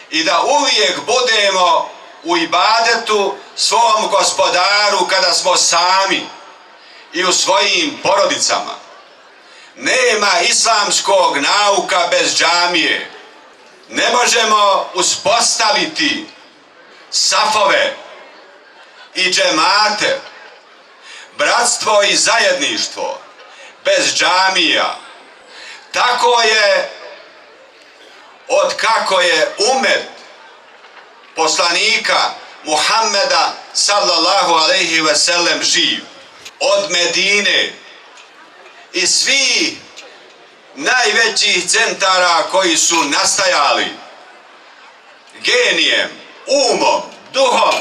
i da uvijek budemo u ibadetu svom gospodaru kada smo sami i u svojim porodicama. Nema islamskog nauka bez džamije. Ne možemo uspostaviti safove i džemate, bratstvo i zajedništvo bez džamija. Tako je od kako je umet poslanika Muhammeda sallallahu alejhi ve sellem živ. Od Medine i svih najvećih centara koji su nastajali genijem, umom, duhom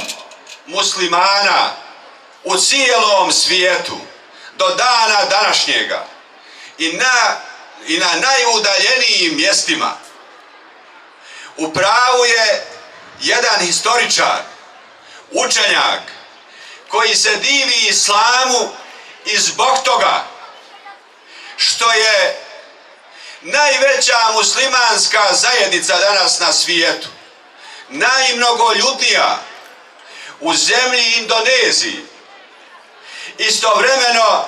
muslimana u cijelom svijetu do dana današnjega i na najudaljenijim mjestima. U pravu je jedan historičar, učenjak, koji se divi islamu i zbog toga što je najveća muslimanska zajednica danas na svijetu, najmnogoljudnija u zemlji Indoneziji, istovremeno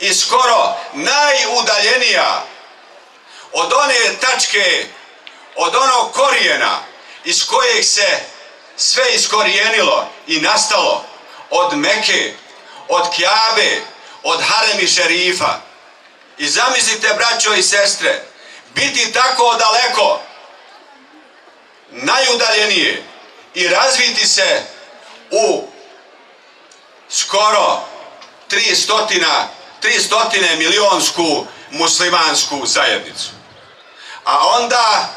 i skoro najudaljenija od one tačke, od onog korijena iz kojeg se sve iskorijenilo i nastalo, od Meke, od Kjabe, od Harem-i Šerifa. I zamislite, braćo i sestre, biti tako daleko, najudaljenije, i razviti se u skoro 300 milionsku muslimansku zajednicu. A onda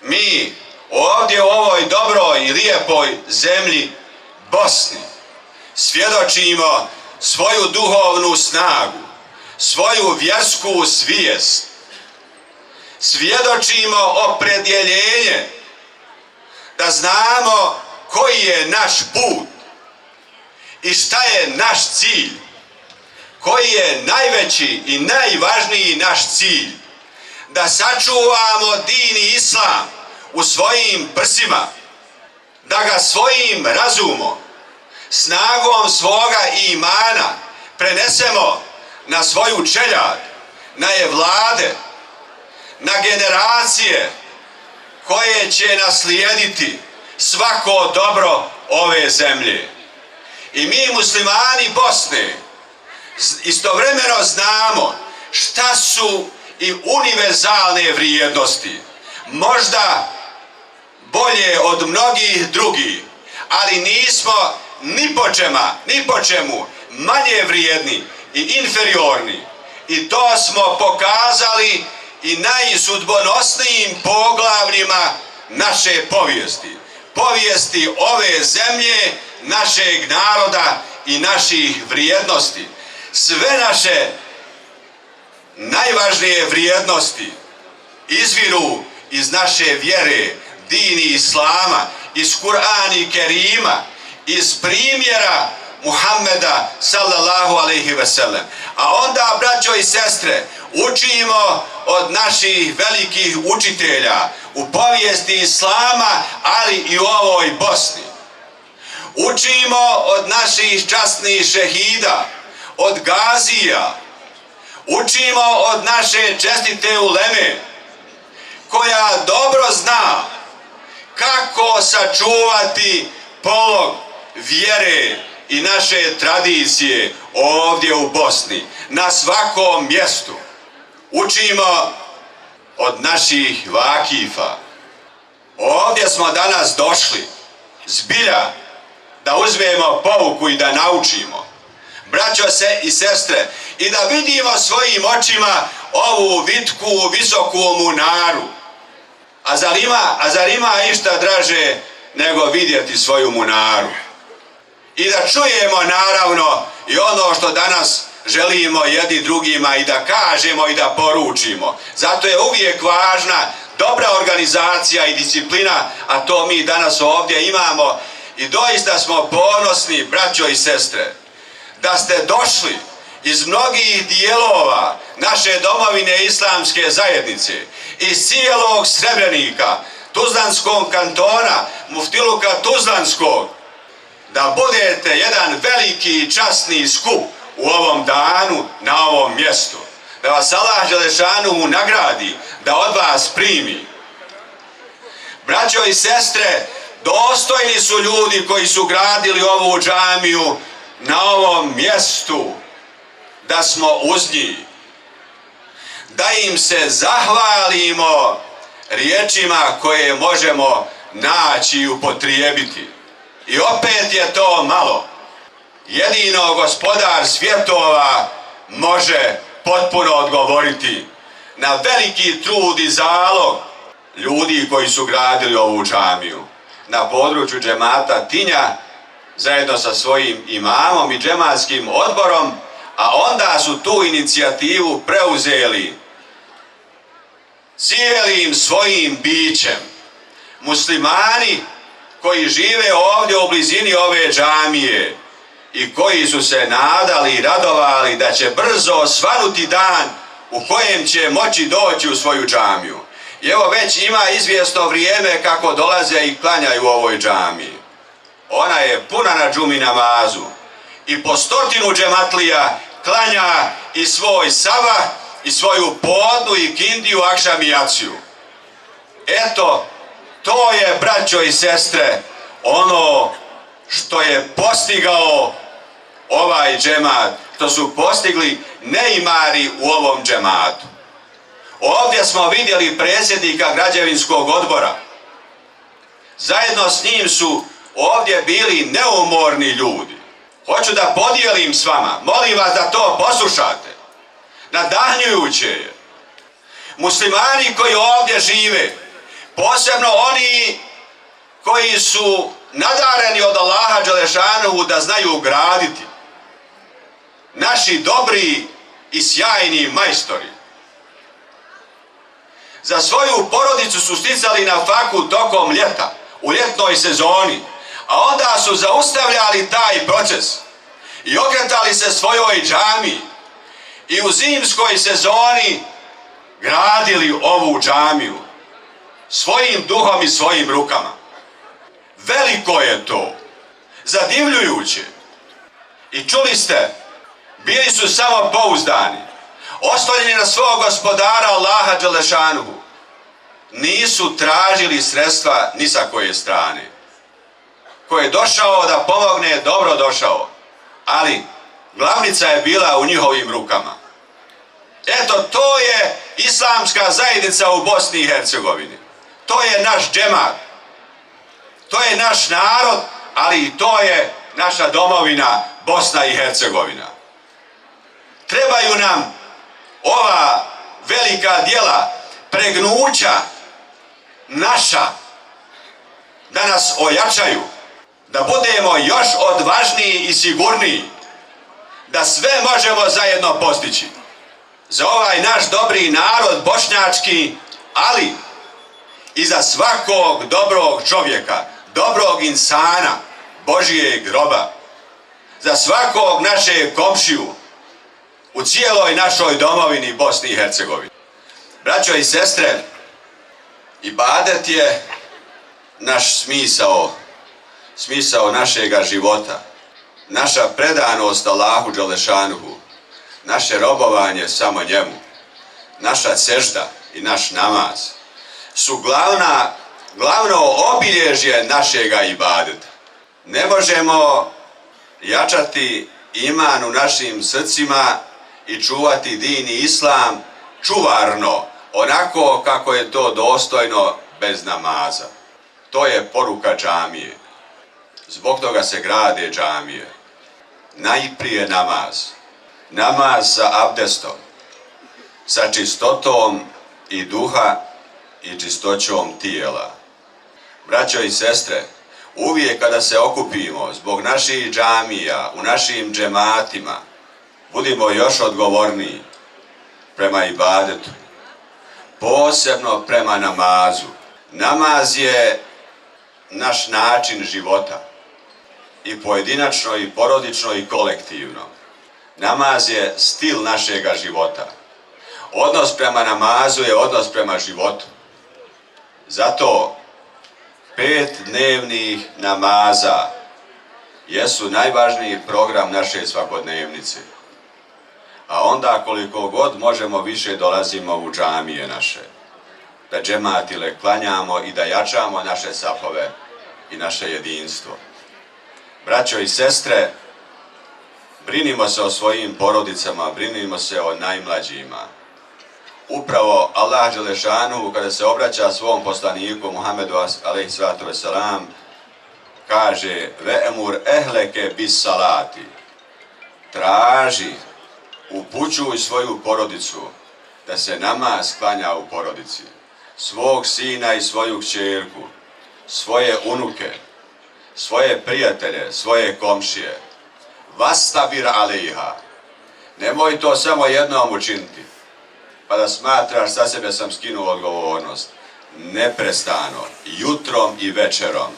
mi ovdje u ovoj dobroj i lijepoj zemlji Bosni svjedočimo svoju duhovnu snagu, svoju vjersku svijest. Svjedočimo opredjeljenje da znamo koji je naš put i šta je naš cilj, koji je najveći i najvažniji naš cilj, da sačuvamo din i islam u svojim prsima, da ga svojim razumom, snagom svoga imana prenesemo na svoju čeljad, na evlade, na generacije koje će naslijediti svako dobro ove zemlje. I mi muslimani Bosne istovremeno znamo šta su i univerzalne vrijednosti, možda bolje od mnogih drugih, ali nismo ni po čemu manje vrijedni i inferiorni. I to smo pokazali i najsudbonosnijim poglavljima naše povijesti. Povijesti ove zemlje, našeg naroda i naših vrijednosti. Sve naše najvažnije vrijednosti izviru iz naše vjere, dini islama, iz Kur'ana Kerima, iz primjera Muhammeda sallallahu alejhi ve sellem. A onda, braćo i sestre, učimo od naših velikih učitelja u povijesti islama, ali i u ovoj Bosni. Učimo od naših časnih šehida, od gazija. Učimo od naše čestite uleme, koja dobro zna kako sačuvati polog vjere i naše tradicije ovdje u Bosni, na svakom mjestu. Učimo od naših vakifa. Ovdje smo danas došli zbilja da uzmemo pouku i da naučimo, braćo i sestre, i da vidimo svojim očima ovu vitku, visoku munaru. A zar ima išta draže nego vidjeti svoju munaru? I da čujemo naravno i ono što danas želimo jedni drugima i da kažemo i da poručimo. Zato je uvijek važna dobra organizacija i disciplina, a to mi danas ovdje imamo. I doista smo ponosni, braćo i sestre, da ste došli iz mnogih dijelova naše domovine islamske zajednice, iz cijelog Srebrenika, Tuzlanskog kantona, Muftiluka Tuzlanskog, da budete jedan veliki i časni skup u ovom danu, na ovom mjestu. Da vas Allah Đelešanuhu nagradi, da od vas primi. Braćo i sestre, dostojni su ljudi koji su gradili ovu džamiju na ovom mjestu, da smo uz njih. Da im se zahvalimo riječima koje možemo naći i upotrijebiti. I opet je to malo. Jedino Gospodar svjetova može potpuno odgovoriti na veliki trud i zalog ljudi koji su gradili ovu džamiju na području džemata Tinja, zajedno sa svojim imamom i džematskim odborom, a onda su tu inicijativu preuzeli cijelim svojim bićem muslimani koji žive ovdje u blizini ove džamije i koji su se nadali i radovali da će brzo osvanuti dan u kojem će moći doći u svoju džamiju. I evo već ima izvjesno vrijeme kako dolaze i klanjaju u ovoj džamiji. Ona je puna na džumi namazu i po 100 džematlija klanja i svoj sabah i svoju podnu i kindiju, akšam i jaciju. Eto, to je, braćo i sestre, ono što je postigao ovaj džemat, što su postigli neimari u ovom džematu. Ovdje smo vidjeli predsjednika građevinskog odbora. Zajedno s njim su ovdje bili neumorni ljudi. hoću da podijelim s vama. Molim vas da to poslušate. Nadahnjujuće je. Muslimani koji ovdje žive, posebno oni koji su nadareni od Allaha Đelešanuhu da znaju graditi, naši dobri i sjajni majstori, za svoju porodicu su sticali na faku tokom ljeta, u ljetnoj sezoni, a onda su zaustavljali taj proces i okretali se svojoj džamiji i u zimskoj sezoni gradili ovu džamiju svojim duhom i svojim rukama. Veliko je to, zadivljujuće. I čuli ste, bili su samo pouzdani, oslonjeni na svog gospodara Allaha Đelešanuhu. Nisu tražili sredstva ni sa koje strane. Ko je došao da pomogne, dobro došao, ali glavnica je bila u njihovim rukama. Eto, to je islamska zajednica u Bosni i Hercegovini. To je naš džemat. To je naš narod, ali i to je naša domovina Bosna i Hercegovina. Trebaju nam ova velika djela, pregnuća naša, da nas ojačaju, da budemo još odvažniji i sigurniji, da sve možemo zajedno postići. Za ovaj naš dobri narod bošnjački, ali i za svakog dobrog čovjeka, dobrog insana, Božijeg roba, za svakog našeg komšiju u cijeloj našoj domovini Bosni i Hercegovini. Braćo i sestre, ibadet je naš smisao našega života, naša predanost Allahu Đelešanuhu, naše robovanje samo njemu, naša sežda i naš namaz su glavno obilježje našega ibadeta. Ne možemo jačati iman u našim srcima i čuvati din i islam čuvarno, onako kako je to dostojno bez namaza. To je poruka džamije. Zbog toga se grade džamije. Najprije namaz. Namaz sa abdestom, sa čistotom i duha i čistoćom tijela. Braćo i sestre, uvijek kada se okupimo zbog naših džamija, u našim džematima, budimo još odgovorniji prema ibadetu, posebno prema namazu. Namaz je naš način života, i pojedinačno, i porodično, i kolektivno. Namaz je stil našega života. Odnos prema namazu je odnos prema životu. Zato 5 dnevnih namaza jesu najvažniji program naše svakodnevnice. A onda koliko god možemo više dolazimo u džamije naše, da džematile klanjamo i da jačamo naše safove i naše jedinstvo. Braćo i sestre, brinimo se o svojim porodicama, brinimo se o najmlađima. Upravo Allah Đelešanuhu, kada se obraća svom poslaniku Muhammedu a.s. kaže: ve'emur ehleke bis salati, traži, upućuj svoju porodicu da se namaz klanja u porodici, svog sina i svoju kćerku, svoje unuke, svoje prijatelje, svoje komšije. Vastabir alejha. Nemoj to samo jednom učiniti, pa da smatraš sa sebe sam skinuo odgovornost. Neprestano, jutrom i večerom,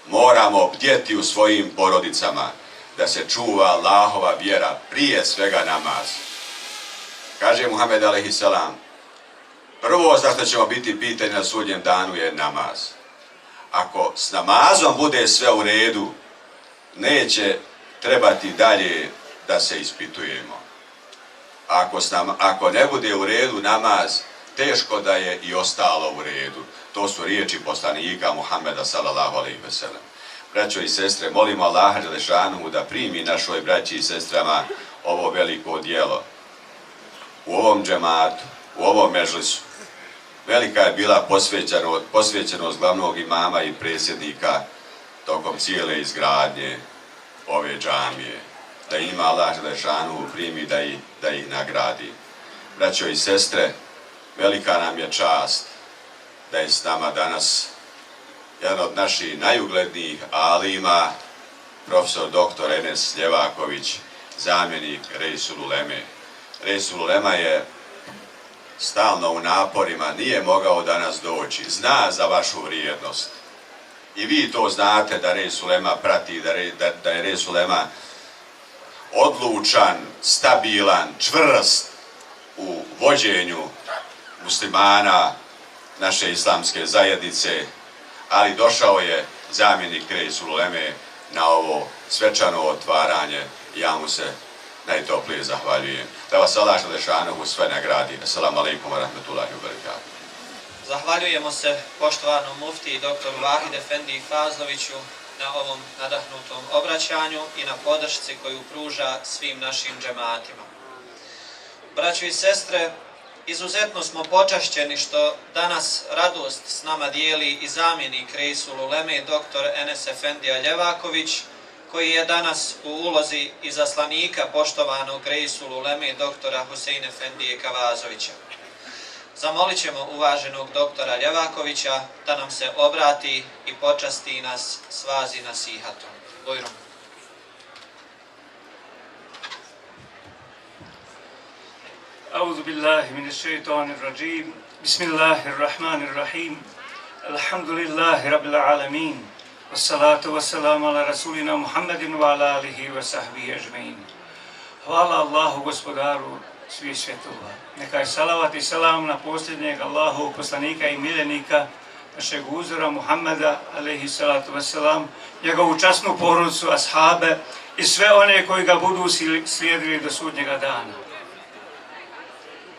moramo bdjeti u svojim porodicama da se čuva Allahova vjera, prije svega namaz. Kaže Muhammed a.s. prvo za što ćemo biti pitani na sudnjem danu je namaz. Ako s namazom bude sve u redu, neće trebati dalje da se ispitujemo. Ako ne bude u redu namaz, teško da je i ostalo u redu. To su riječi poslanika Muhammeda sallallahu alejhi ve sellem. Braćo i sestre, molimo Allaha Đelešanuhu da primi našoj braći i sestrama ovo veliko djelo. U ovom džematu, u ovom medžlisu, velika je bila posvećenost glavnog imama i predsjednika tokom cijele izgradnje. ove džamije, da ima Allah Želešanu primi, da ih nagradi. Braćo i sestre, velika nam je čast da je s nama danas jedan od naših najuglednijih alima, profesor dr. Enes Ljevaković, zamjenik Reisul Uleme. Reisul Ulema je stalno u naporima, nije mogao danas doći, zna za vašu vrijednost. I vi to znate da Reisul Ulema prati, da je Reisul Ulema odlučan, stabilan, čvrst u vođenju muslimana naše islamske zajednice, ali došao je zamjenik Reisul Uleme na ovo svečano otvaranje i ja mu se najtoplije zahvaljujem. Da vas Allah Želešanuhu sve nagradi. Assalamu alaikum wa rahmatullahi wa barakatuh. Zahvaljujemo se poštovanom muftiji dr. Vahid Efendi Fazloviću na ovom nadahnutom obraćanju i na podršci koju pruža svim našim džematima. Braćo i sestre, izuzetno smo počašćeni što danas radost s nama dijeli i zamjenik Reisul Uleme dr. Enes Efendija Ljevaković, koji je danas u ulozi izaslanika poštovanog Reisul Uleme dr. Husein Efendije Kavazovića. Zamolit ćemo uvaženog doktora Ljevakovića da nam se obrati i počasti nas s vazi nasihatom. Bujrum. أعوذ بالله من الشيطان الرجيم بسم الله الرحمن الرحيم الحمد لله رب العالمين والصلاة والسلام على رسولنا محمد وعلى آله وصحبه أجمعين. Hvala Allahu gospodaru svih svjetova. Neka je salavat i salam na posljednjeg Allahu poslanika i miljenika našeg uzora Muhammeda alejhi salatu vesselam, njegovu časnu porodicu, ashabe i sve one koji ga budu slijedili do sudnjega dana.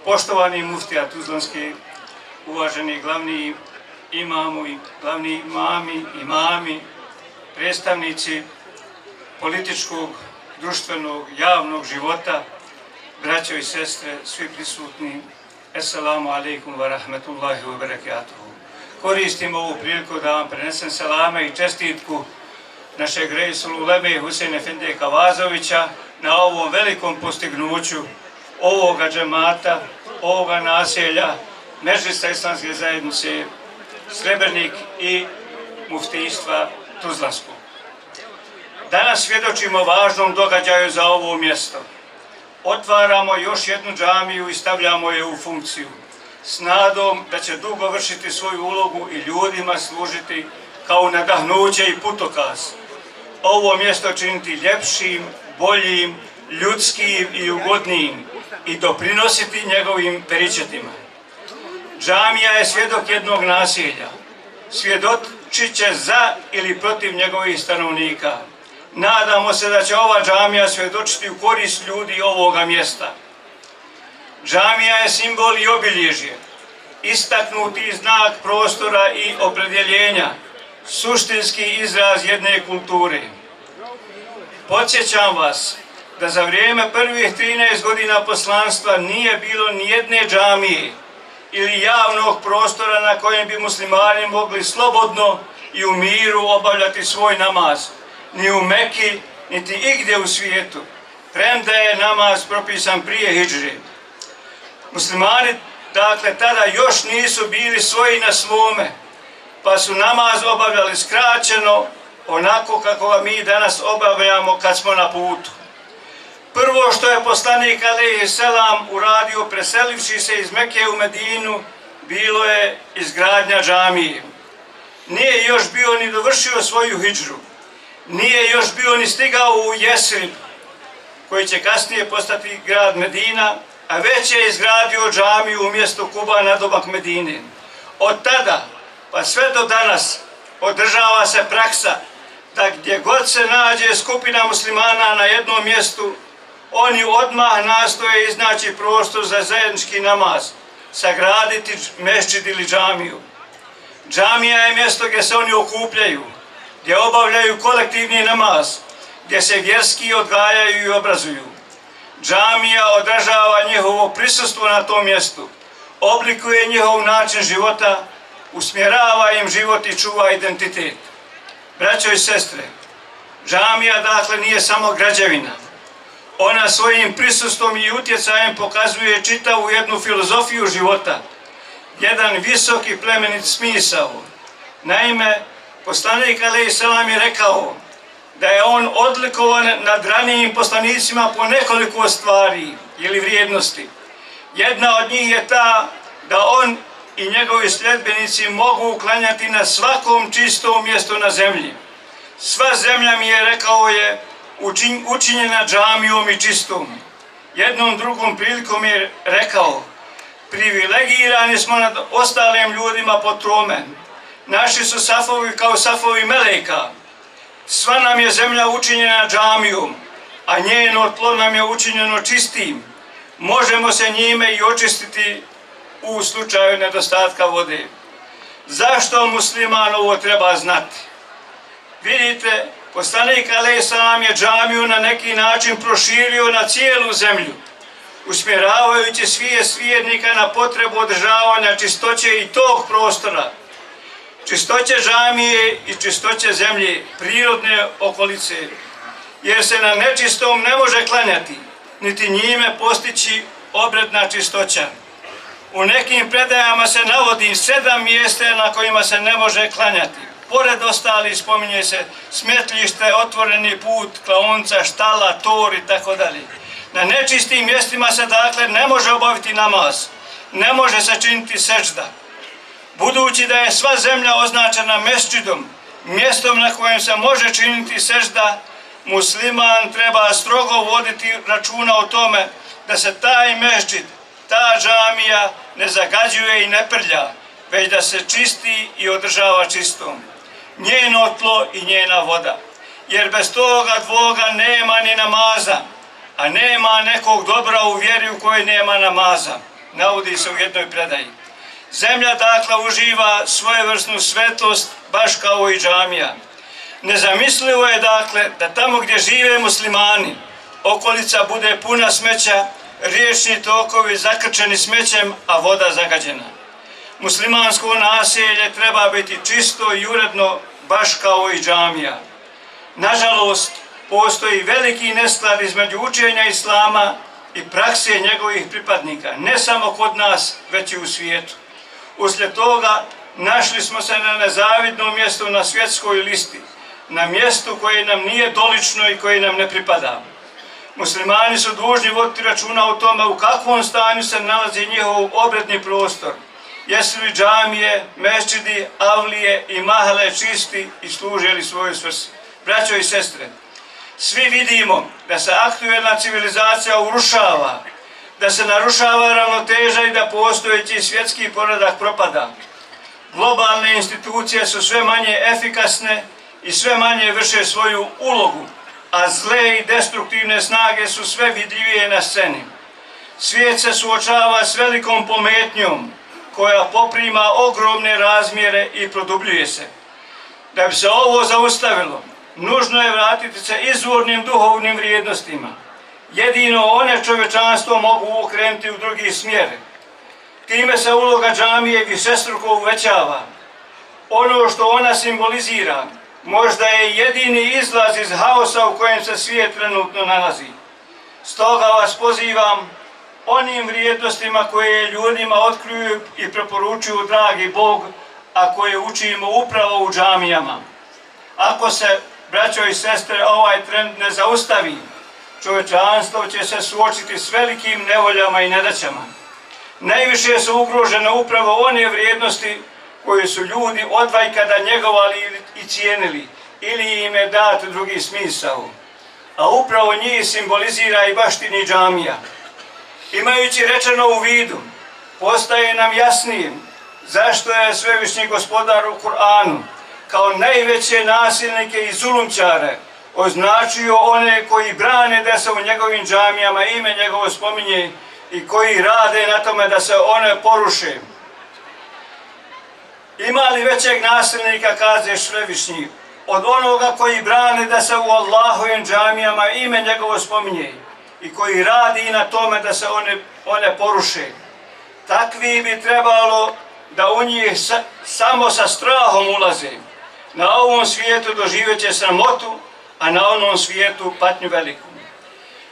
Poštovani muftija Tuzlanski, uvaženi glavni imamu, glavni imami, predstavnici političkog, društvenog, javnog života, braćo i sestre, svi prisutni, assalamu alaikum wa rahmatullahi wa barakatuhu. Koristim ovu priliku da vam prenesem salame i čestitku našeg Reisul Uleme Husein Efendije Kavazovića na ovom velikom postignuću ovoga džemata, ovoga naselja, Medžlisa islamske zajednice Srebrenik i muftijstva Tuzlanskog. Danas svjedočimo važnom događaju za ovo mjesto. Otvaramo još jednu džamiju i stavljamo je u funkciju, s nadom da će dugo vršiti svoju ulogu i ljudima služiti kao nadahnuće i putokaz. Ovo mjesto činiti ljepšim, boljim, ljudskim i ugodnijim i doprinositi njegovim beričetima. Džamija je svjedok jednog naselja. Svjedočit će za ili protiv njegovih stanovnika. Nadamo se da će ova džamija svjedočiti u korist ljudi ovoga mjesta. Džamija je simbol i obilježje, istaknuti znak prostora i opredjeljenja, suštinski izraz jedne kulture. Podsjećam vas da za vrijeme prvih 13 godina poslanstva nije bilo ni jedne džamije ili javnog prostora na kojem bi muslimani mogli slobodno i u miru obavljati svoj namaz, ni u Meki, niti igdje u svijetu, premda je namaz propisan prije hidžre. Muslimani, dakle, tada još nisu bili svoji na svome, pa su namaz obavljali skraćeno, onako kako ga mi danas obavljamo kad smo na putu. Prvo što je poslanik alejhi selam uradio preselivši se iz Mekke u Medinu, bilo je izgradnja džamije. Nije još bio ni dovršio svoju hidžru, nije još bio ni stigao u Jesrib, koji će kasnije postati grad Medina, a već je izgradio džamiju u mjestu Kuba nadomak Medine. Od tada pa sve do danas održava se praksa da gdje god se nađe skupina muslimana na jednom mjestu, oni odmah nastoje iznaći prostor za zajednički namaz, sagraditi mešćid ili džamiju. Džamija je mjesto gdje se oni okupljaju, gdje obavljaju kolektivni namaz, gdje se vjerski odgajaju i obrazuju. Džamija odražava njihovo prisustvo na tom mjestu, oblikuje njihov način života, usmjerava im život i čuva identitet. Braćo i sestre, Džamija, dakle, nije samo građevina. Ona svojim prisustvom i utjecajem pokazuje čitavu jednu filozofiju života, jedan visoki plemenit smisao. Naime, poslanik alejhi selam je rekao da je on odlikovan nad ranijim poslanicima po nekoliko stvari ili vrijednosti. Jedna od njih je ta da on i njegovi sljedbenici mogu uklanjati na svakom čistom mjestu na zemlji. Sva zemlja, mi je rekao, je učinjena džamijom i čistom. Jednom drugom prilikom je rekao, privilegirani smo nad ostalim ljudima po tome. Naši su safovi kao safovi meleka. Sva nam je zemlja učinjena džamijom, a njeno tlo nam je učinjeno čistim. Možemo se njime i očistiti u slučaju nedostatka vode. Zašto musliman ovo treba znati? Vidite, poslanik alejhi selam je džamiju na neki način proširio na cijelu zemlju, usmjeravajući svijest vjernika na potrebu održavanja čistoće i tog prostora, čistoće džamije i čistoće zemlje, prirodne okolice, jer se na nečistom ne može klanjati, niti njime postići obredna čistoća. U nekim predajama se navodi 7 mjesta na kojima se ne može klanjati. Pored ostalih spominje se smetlište, otvoreni put, klaonica, štala, tor i tako dalje. Na nečistim mjestima se dakle ne može obaviti namaz, ne može se činiti sežda. Budući da je sva zemlja označena mesdžidom, mjestom na kojem se može činiti sežda, musliman treba strogo voditi računa o tome da se taj mesdžid, ta džamija ne zagađuje i ne prlja, već da se čisti i održava čistom. Njeno tlo i njena voda. Jer bez toga dvoga nema ni namaza, a nema nekog dobra u vjeri u kojoj nema namaza. Navodi se u jednoj predaji. Zemlja dakle uživa svojevrsnu svetost baš kao i džamija. Nezamislivo je dakle da tamo gdje žive muslimani okolica bude puna smeća, riječni tokovi zakrčeni smećem, a voda zagađena. Muslimansko naselje treba biti čisto i uredno baš kao i džamija. Nažalost, postoji veliki nesklad između učenja islama i prakse njegovih pripadnika, ne samo kod nas, već i u svijetu. Uslijed toga našli smo se na nezavidnom mjestu na svjetskoj listi, na mjestu koje nam nije dolično i koje nam ne pripada. Muslimani su dužni voditi računa o tome u kakvom stanju se nalazi njihov obredni prostor. Jesu li džamije, mesdžidi, avlije i mahale čisti i služe li svojoj svrsi? Braćo i sestre, svi vidimo da se aktuelna civilizacija urušava, da se narušava ravnoteža i da postojeći svjetski poredak propada. Globalne institucije su sve manje efikasne i sve manje vrše svoju ulogu, a zle i destruktivne snage su sve vidljivije na sceni. Svijet se suočava s velikom pometnjom koja poprima ogromne razmjere i produbljuje se. Da bi se ovo zaustavilo, nužno je vratiti se izvornim duhovnim vrijednostima. Jedino one čovječanstvo mogu okrenuti u drugi smjer. Time se uloga džamije višestruko uvećava. Ono što ona simbolizira možda je jedini izlaz iz haosa u kojem se svijet trenutno nalazi. Stoga vas pozivam onim vrijednostima koje ljudima otkruju i preporučuju dragi Bog, a koje učimo upravo u džamijama. Ako se, braćo i sestre, ovaj trend ne zaustavi, čovječanstvo će se suočiti s velikim nevoljama i nedaćama. Najviše su ugrožene upravo one vrijednosti koje su ljudi odvajkada njegovali i cijenili, ili im je dat drugi smisao. A upravo njih simbolizira i baštini džamija. Imajući rečeno u vidu, postaje nam jasnijim zašto je svevišnji gospodar u Kur'anu kao najveće nasilnike i zulumčare označio one koji brane da se u njegovim džamijama ime njegovo spominje i koji rade na tome da se one poruše. Ima li većeg nasilnika, kaže svevišnji, od onoga koji brane da se u Allahovim džamijama ime njegovo spominje i koji radi na tome da se one poruše? Takvi bi trebalo da u njih samo sa strahom ulaze. Na ovom svijetu doživjet će sramotu, a na onom svijetu patnju veliku.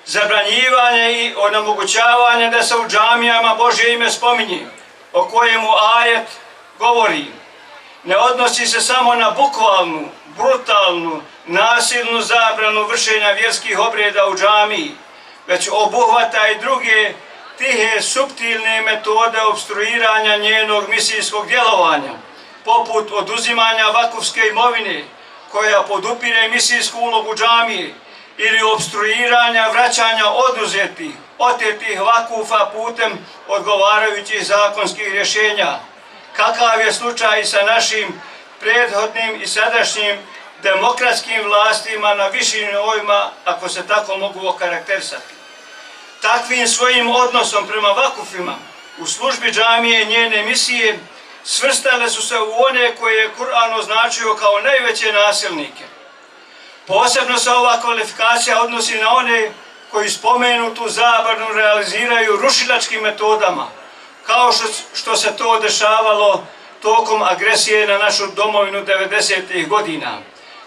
Zabranjivanje i onemogućavanje da se u džamijama Božje ime spominje, o kojemu ajet govori, ne odnosi se samo na bukvalnu, brutalnu, nasilnu zabranu vršenja vjerskih obreda u džamiji, već obuhvata i druge tihe, suptilne metode opstruiranja njenog misijskog djelovanja, poput oduzimanja vakufske imovine koja podupire misijsku ulogu džamije ili opstruiranja vraćanja oduzetih, otetih vakufa putem odgovarajućih zakonskih rješenja. Kakav je slučaj sa našim prethodnim i sadašnjim demokratskim vlastima na višim nivoima, ako se tako mogu okarakterisati. Takvim svojim odnosom prema vakufima u službi džamije i njene misije svrstale su se u one koje je Kur'an označio kao najveće nasilnike. Posebno se ova kvalifikacija odnosi na one koji spomenutu zabranu realiziraju rušilačkim metodama, kao što se to dešavalo tokom agresije na našu domovinu 90. godina,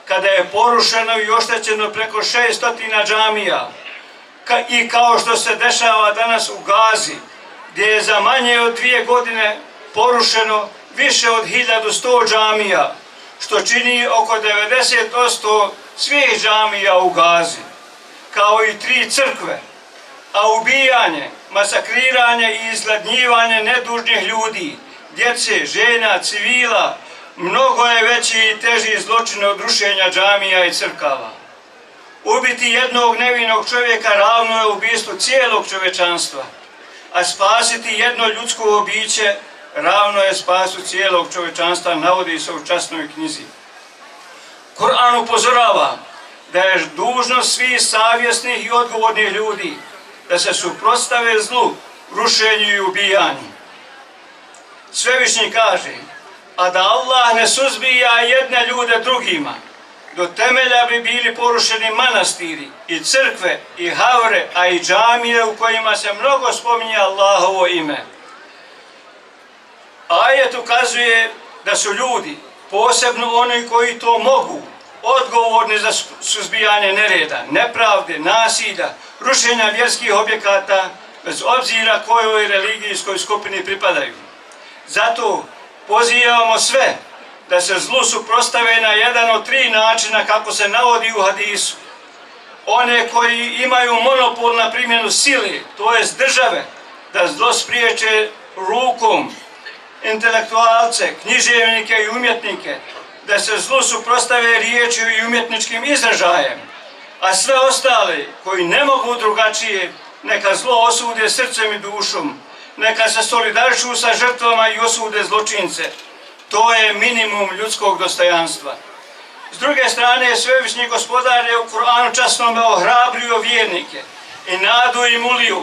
kada je porušeno i oštećeno preko 600 džamija, i kao što se dešava danas u Gazi, gdje je za manje od 2 godine porušeno više od 1100 džamija, što čini oko 90% svih džamija u Gazi, kao i 3 crkve, a ubijanje, masakriranje i izgladnjivanje nedužnih ljudi, djece, žena, civila, mnogo je veći i teži zločin od rušenja džamija i crkava. Ubiti jednog nevinog čovjeka ravno je ubistvu cijelog čovječanstva, a spasiti jedno ljudsko biće ravno je spasu cijelog čovječanstva, navodi se u časnoj knjizi. Kur'an upozorava da je dužnost svih savjesnih i odgovornih ljudi da se suprotstave zlu, rušenju i ubijanju. Svevišnji kaže, a da Allah ne suzbija jedne ljude drugima, do temelja bi bili porušeni manastiri i crkve i havre, a i džamije u kojima se mnogo spominje Allahovo ime. Ajet ukazuje da su ljudi, posebno oni koji to mogu, odgovorni za suzbijanje nereda, nepravde, nasilja, rušenja vjerskih objekata, bez obzira kojoj religijskoj skupini pripadaju. Zato pozivamo sve da se zlu suprotstave na jedan od 3 načina kako se navodi u hadisu. One koji imaju monopol na primjenu sile, to jest države, da zlo spriječe rukom, intelektualce, književnike i umjetnike, da se zlu suprotstave riječju i umjetničkim izražajem, a sve ostale koji ne mogu drugačije, neka zlo osude srcem i dušom, neka se solidarišu sa žrtvama i osude zločince. To je minimum ljudskog dostojanstva. S druge strane, Svevišnji Gospodar je u Kur'anu časnome ohrabrio vjernike i nadu im ulio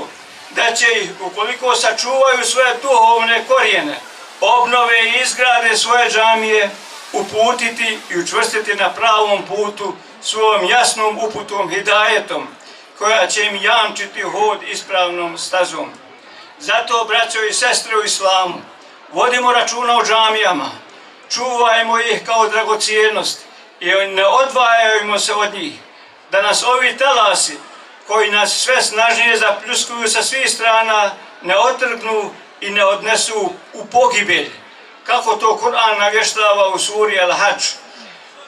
da će ih, ukoliko sačuvaju svoje duhovne korijene, obnove i izgrade svoje džamije, uputiti i učvrstiti na pravom putu svojom jasnom uputom hidajetom, koja će im jamčiti hod ispravnom stazom. Zato, braćo i sestre u islamu, vodimo računa o džamijama, čuvajmo ih kao dragocijenost i ne odvajajmo se od njih, da nas ovi talasi, koji nas sve snažnije zapljuskuju sa svih strana, ne otrgnu i ne odnesu u pogibelj, kako to Kur'an navještava u suri Al-Hadž.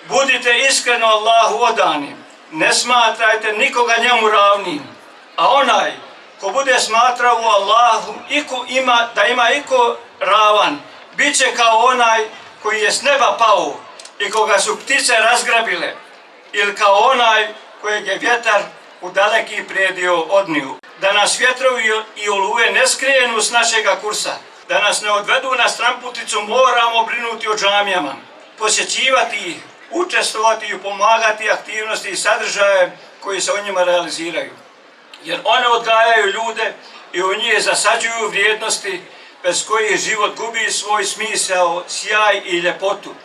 Budite iskreno Allahu odani, ne smatrajte nikoga njemu ravnim, a onaj ko bude smatrao u Allahu da ima iko ravan, bit će kao onaj koji je s neba pao i koga su ptice razgrabile, ili kao onaj kojeg je vjetar u daleki predio odnio. Da nas vjetrovi i oluje ne skrijenu s našega kursa, da nas ne odvedu na stramputicu, moramo brinuti o džamijama, posjećivati ih, učestvovati i pomagati aktivnosti i sadržaje koji se o njima realiziraju. Jer one odgajaju ljude i u njih zasađuju vrijednosti bez kojih život gubi svoj smisao, sjaj i ljepotu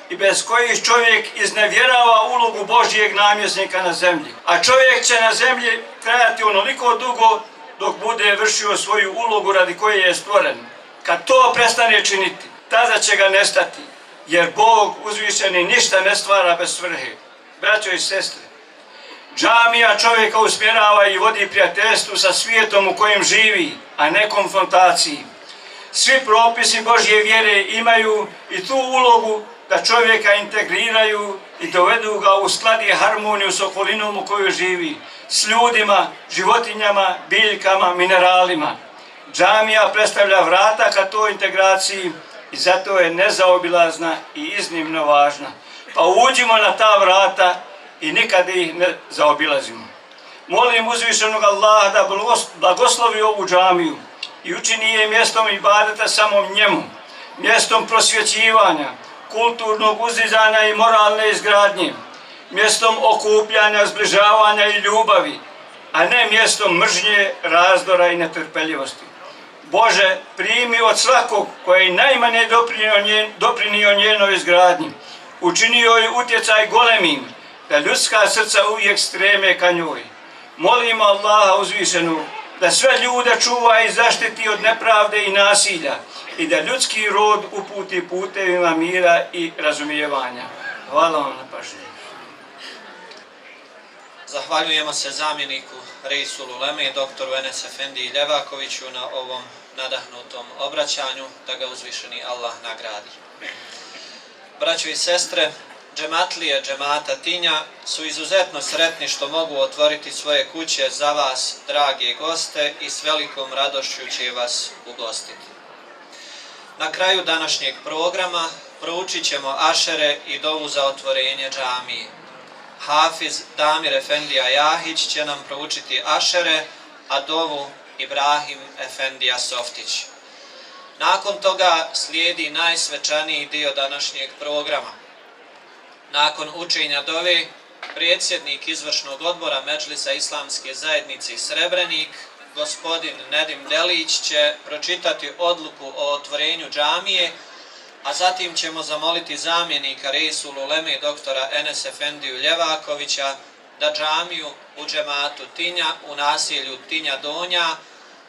i bez kojih čovjek iznevjerava ulogu Božijeg namjesnika na zemlji. A čovjek će na zemlji trajati onoliko dugo dok bude vršio svoju ulogu radi koje je stvoren. Kad to prestane činiti, tada će ga nestati, jer Bog uzvišeni ništa ne stvara bez svrhe. Braćo i sestre, Džamija čovjeka usmjerava i vodi prijateljstvu sa svijetom u kojem živi, a ne konfrontaciji. Svi propisi Božje vjere imaju i tu ulogu da čovjeka integriraju i dovedu ga u sklad i harmoniju s okolinom u kojoj živi, s ljudima, životinjama, biljkama, mineralima. Džamija predstavlja vrata ka toj integraciji i zato je nezaobilazna i iznimno važna. Pa uđimo na ta vrata i nikad ih ne zaobilazimo. Molim uzvišenog Allaha da blagoslovi ovu džamiju i učini je mjestom ibadeta samom njemu, mjestom prosvjećivanja, kulturnog uzdizanja i moralne izgradnje, mjestom okupljanja, zbližavanja i ljubavi, a ne mjestom mržnje, razdora i netrpeljivosti. Bože, primi od svakog koji najmanje doprinio njenoj izgradnji, učinio joj utjecaj golemim, da ljudska srca uvijek streme ka njoj. Molimo Allaha uzvišenu da sve ljude čuva i zaštiti od nepravde i nasilja i da ljudski rod uputi putevima mira i razumijevanja. Hvala vam na pažnji. Zahvaljujemo se zamjeniku Reisul Uleme i doktoru Enes Efendiji Ljevakoviću na ovom nadahnutom obraćanju, da ga uzvišeni Allah nagradi. Braćo i sestre, džematlije džemata Tinja su izuzetno sretni što mogu otvoriti svoje kuće za vas, drage goste, i s velikom radošću će vas ugostiti. Na kraju današnjeg programa proučit ćemo ašere i dovu za otvorenje džamije. Hafiz Damir Efendija Jahić će nam proučiti ašere, a dovu Ibrahim Efendija Softić. Nakon toga slijedi najsvečaniji dio današnjeg programa. Nakon učenja dove, predsjednik izvršnog odbora Medžlisa Islamske zajednice Srebrenik, gospodin Nedim Delić, će pročitati odluku o otvorenju džamije, a zatim ćemo zamoliti zamjenika Reisul Uleme doktora Enes Efendiju Ljevakovića da džamiju u džematu Tinja u naselju Tinja Donja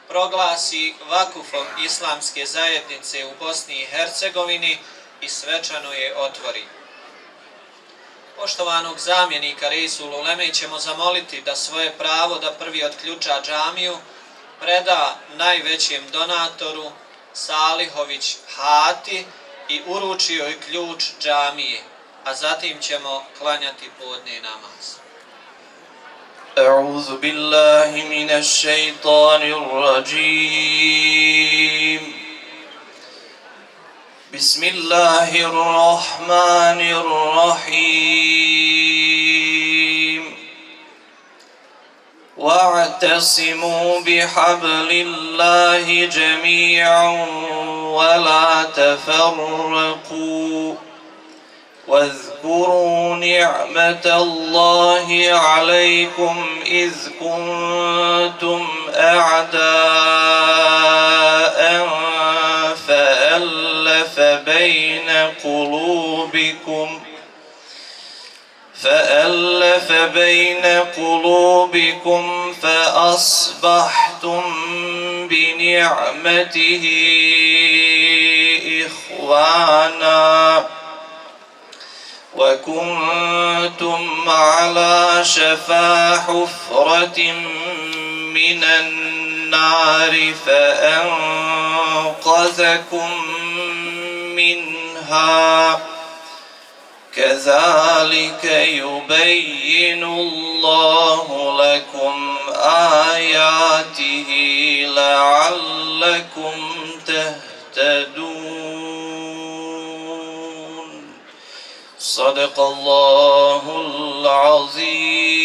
proglasi vakufom Islamske zajednice u Bosni i Hercegovini i svečano je otvori. Poštovanog zamjenika Reisul Uleme ćemo zamoliti da svoje pravo da prvi otključa džamiju preda najvećem donatoru Salihović Hati i uruči joj ključ džamije, a zatim ćemo klanjati podne namaz. أعوذ بالله من الشيطان الرجيم بسم الله الرحمن الرحيم واعتصموا بحبل الله جميعا ولا تفرقوا واذكروا نعمة الله عليكم إذ كنتم أعداء فألف بين قلوبكم فأصبحتم بنعمته إخوانا وكنتم على شفا حفرة من النار فأنقذكم منها كذلك يبين الله لكم آياته لعلكم تهتدون صدق الله العظيم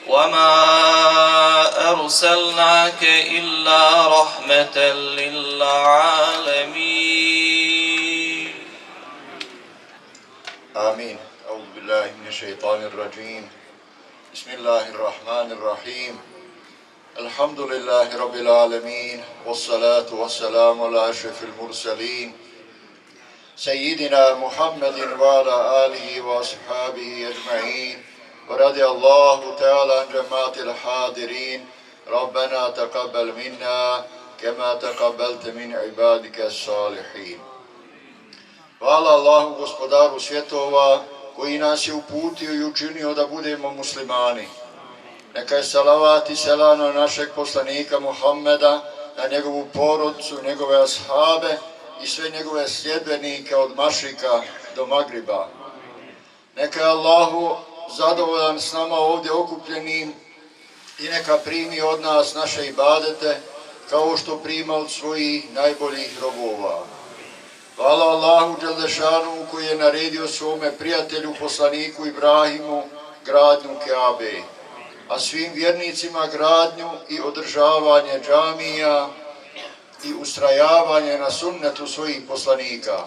وما أرسلناك إلا رحمة للعالمين آمين. أعوذ بالله من الشيطان الرجيم. بسم الله الرحمن الرحيم. الحمد لله رب العالمين والصلاة والسلام على أشرف المرسلين سيدنا محمد وعلى آله وأصحابه أجمعين ورضي الله تعالى عن جماعة الحاضرين ربنا تقبل منا كما تقبلت من عبادك الصالحين. Hvala Allahu, gospodaru svjetova, koji nas je uputio i učinio da budemo muslimani. Neka je salavat i selam na našeg poslanika Muhammeda, na njegovu porodcu, njegove ashabe i sve njegove sljedbenike od Mašrika do Magriba. Neka je Allahu zadovoljan s nama ovdje okupljenim i neka primi od nas naše ibadete kao što prima od svojih najboljih robova. Hvala Allahu Đelešanu koji je naredio svome prijatelju poslaniku Ibrahimu gradnju Keabe, a svim vjernicima gradnju i održavanje džamija i ustrajavanje na sunnetu svojih poslanika.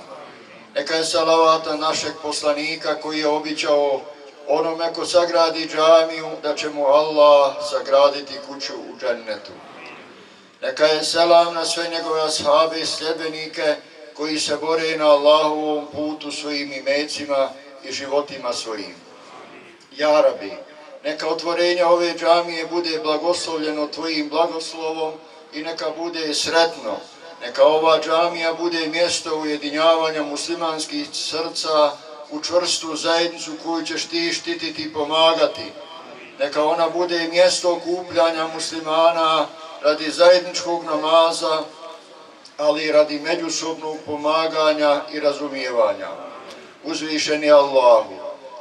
Neka je salavat na našeg poslanika koji je običao onome ko sagradi džamiju da će mu Allah sagraditi kuću u džennetu. Neka je selam na sve njegove ashabe i sljedbenike koji se bore na Allahovom putu svojim imecima i životima svojim. Ja Rabi, neka otvorenje ove džamije bude blagoslovljeno tvojim blagoslovom i neka bude sretno. Neka ova džamija bude mjesto ujedinjavanja muslimanskih srca u čvrstu zajednicu koju ćeš ti štititi i pomagati. Neka ona bude mjesto okupljanja muslimana radi zajedničkog namaza, ali i radi međusobnog pomaganja i razumijevanja. Uzvišeni Allahu,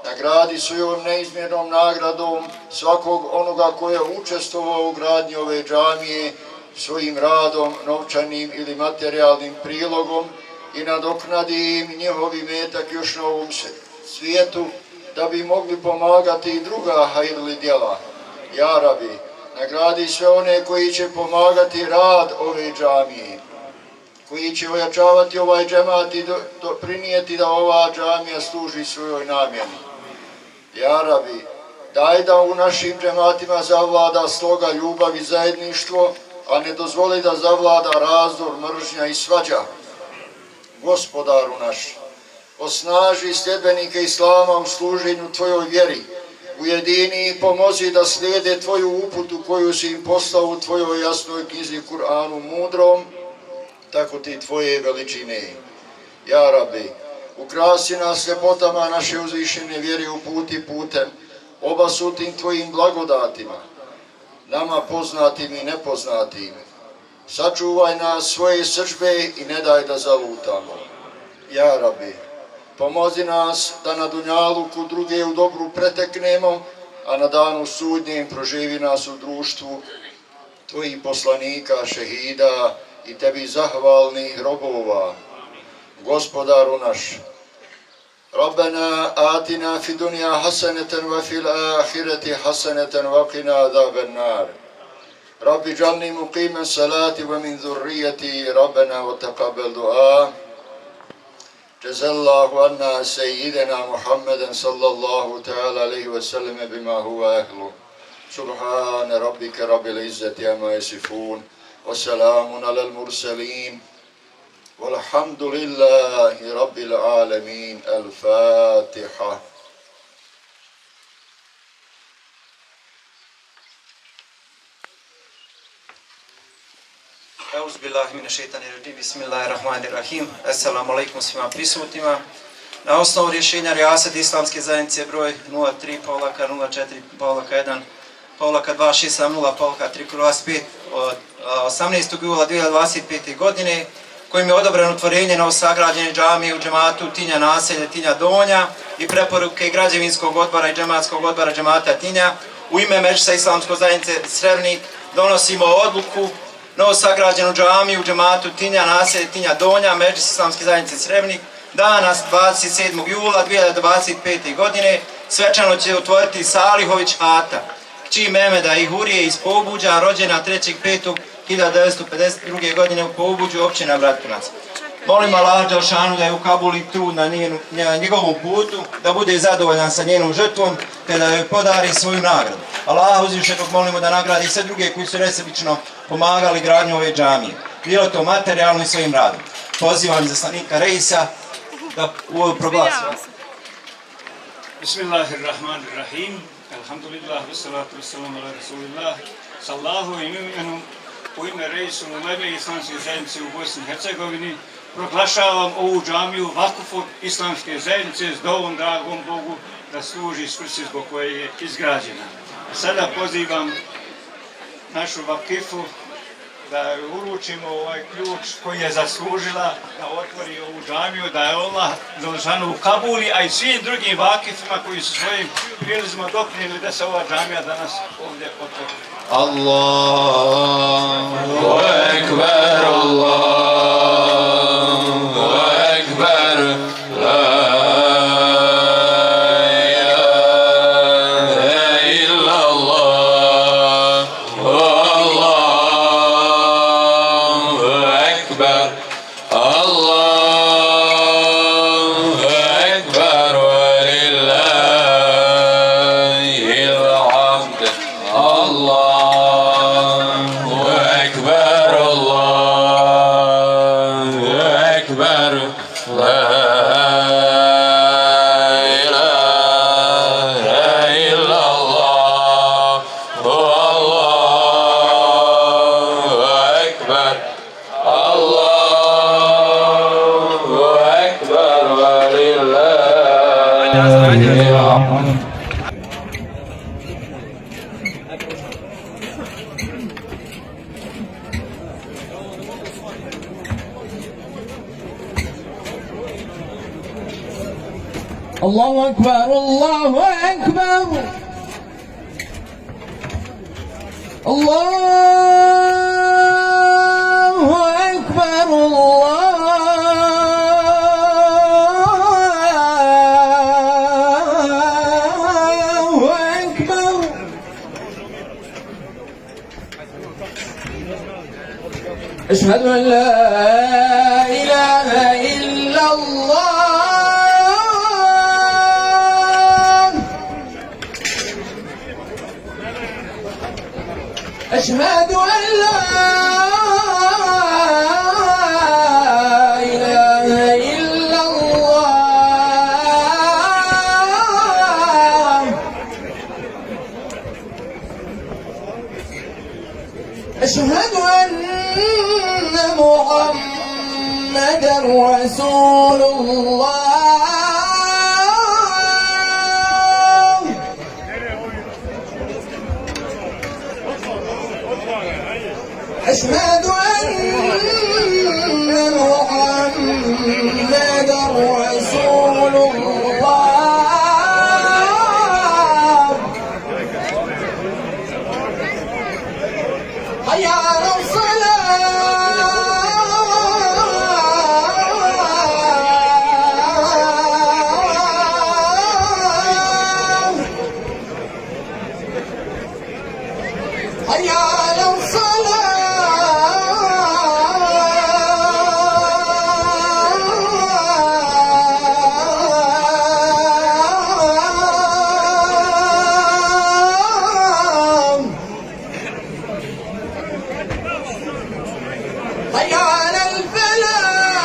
nagradi svojom neizmjernom nagradom svakog onoga koji je učestvovao u gradnji ove džamije svojim radom, novčanim ili materijalnim prilogom i nadoknadi im njihov imetak još na ovom svijetu da bi mogli pomagati i druga hajrli djela. Ja Rabi, nagradi sve one koji će pomagati rad ove džamije, koji će ojačavati ovaj džemat i doprinijeti da ova džamija služi svojoj namjeni. Ja Rabi, daj da u našim džematima zavlada sloga, ljubav i zajedništvo, a ne dozvoli da zavlada razdor, mržnja i svađa. Gospodaru naš, osnaži sljedbenike Islama u služenju tvojoj vjeri, ujedini i pomozi da slijede tvoju uputu koju si im poslao u tvojoj jasnoj knjizi Kur'anu mudrom, tako ti tvoje veličine. Ja Rabbi, ukrasi nas ljepotama naše uzvišene vjere uputi putem, obasutim tvojim blagodatima, nama poznatim i nepoznatim. Sačuvaj nas svoje srdžbe i ne daj da zalutamo. Ja Rabbi, pomozi nas da na dunjaluku druge u dobru preteknemo, a na danu sudnjem proživi nas u društvu tvojih poslanika, šehida i tebi zahvalnih robova. Gospodaru naš, Rabbena atina fi dunja hasaneten wa fil ahireti hasaneten wa qina azaben nar. Rabbi džalni muqimen salati wa min zurrijeti Rabbena wa taqabel du'a. Jazallahu anna sejidena Muhammeden sallallahu ta'ala alaihi wa sallam bima huwa ahlu. Subhane rabbike rabbil izzati amma yasifun. Wa salamun ala al-mursalin. Walhamdulillahi rabbil alamin. Al-Fatiha. Auzubillahi mine šeitani rajim, bismillahirrahmanirrahim. Assalamu alaikum svima prisutnima. Na osnovu rješenja Rijasat Islamske zajednice broj 03-1-4-1-2-670-3/5 od 18. jula 2025. godine, kojim je odobreno otvorenje novosagrađene džamije u džematu Tinja naselje Tinja Donja i preporuke građevinskog odbora i džematskog odbora džemata Tinja, u ime Medžlisa Islamske zajednice Srebrnik donosimo odluku novosagrađenu džamiju u džematu Tinja naselje Tinja Donja, Medžlis Islamske zajednice Srebrnik, dana 27. jula 2025. godine svečano će otvoriti Salihović Ata, kći Mehmeda i Hurije iz Pobuđa, rođena 3.5.1952. godine u Pobuđu, općina Bratunac. Molim Allah Đelšanu da je ukabuli trud na njegovom putu, da bude zadovoljan sa njenom žrtvom, te da joj podari svoju nagradu. Allah uzvišenog molimo da nagradi sve druge koji su nesebično pomagali gradnju ove džamije, bilo to materijalno i svojim radom. Pozivam izaslanika Reisa da proglasi. Bismillahirrahmanirrahim. Alhamdulillah, wassalatu wassalamu ala rasulillah. Sallahu imenu u ime Reisu Umerli islamske zajednice u Bosni i Hercegovini proglašavam ovu džamiju vakuf od islamske zajednice s dovom dragom Bogu da služi svrsi zbog koje je izgrađena. Sada pozivam našu vakifu da uručimo ovaj ključ koji je zaslužila da otvori ovu džamiju, da je Allah Đelešanu u Kabuli, a i svim drugim vakifima koji su svojim prilozima doprinijeli da se ova džamija danas ovdje otvori. Allahu Ekber, Allahu Ekber, la ilahe illallah, Allahu Ekber, Allahu Ekber, ve lillahil hamd, Allah. الله أكبر الله أكبر الله أكبر الله أكبر أشهد أن لا إله إلا الله أشهد أن لا إله إلا الله أشهد أن محمدا رسول الله أشهد أن محمدا رسول الله حي على الصلاة حي على الصلاة حي على الفلاح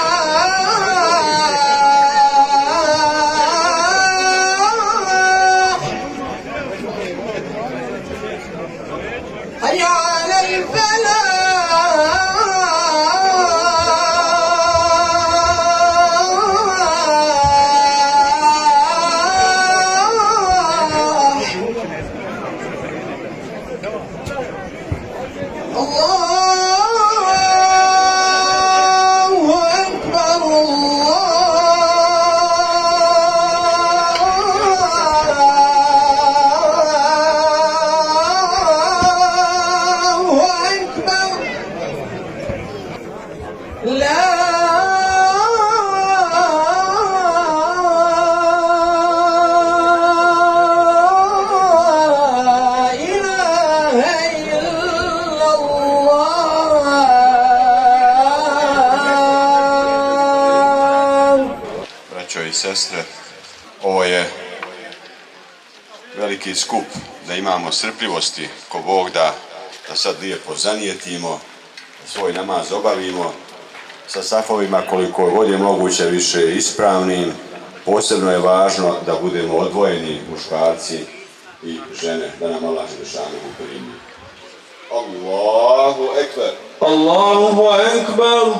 حي على i sestre, ovo je veliki skup da imamo strpljivosti ko Bog da sad lijepo zanijetimo, svoj namaz obavimo sa safovima koliko god je moguće više ispravnim. Posebno je važno da budemo odvojeni muškarci i žene, da nam Allah Đelešanu primi. الله أكبر الله أكبر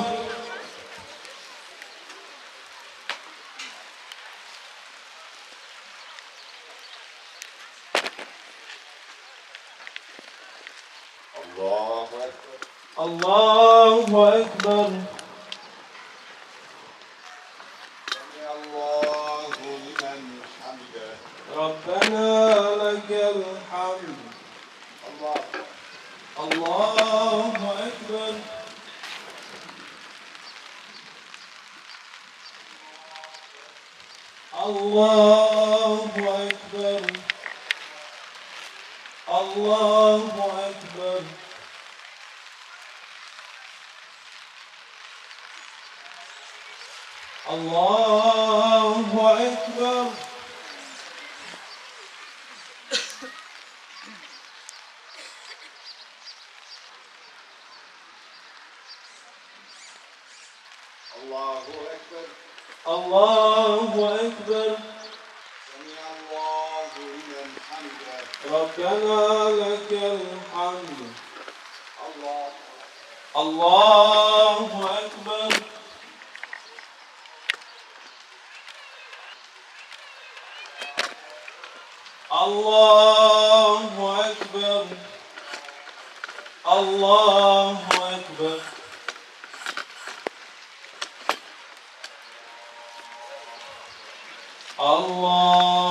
الله أكبر الله أكبر سمع الله لمن حمده ربنا لك الحمد الله الله أكبر الله أكبر الله أكبر الله أكبر الله أكبر الله أكبر سمع الله لمن حمده ربنا لك الحمد الله الله أكبر الله أكبر الله أكبر الله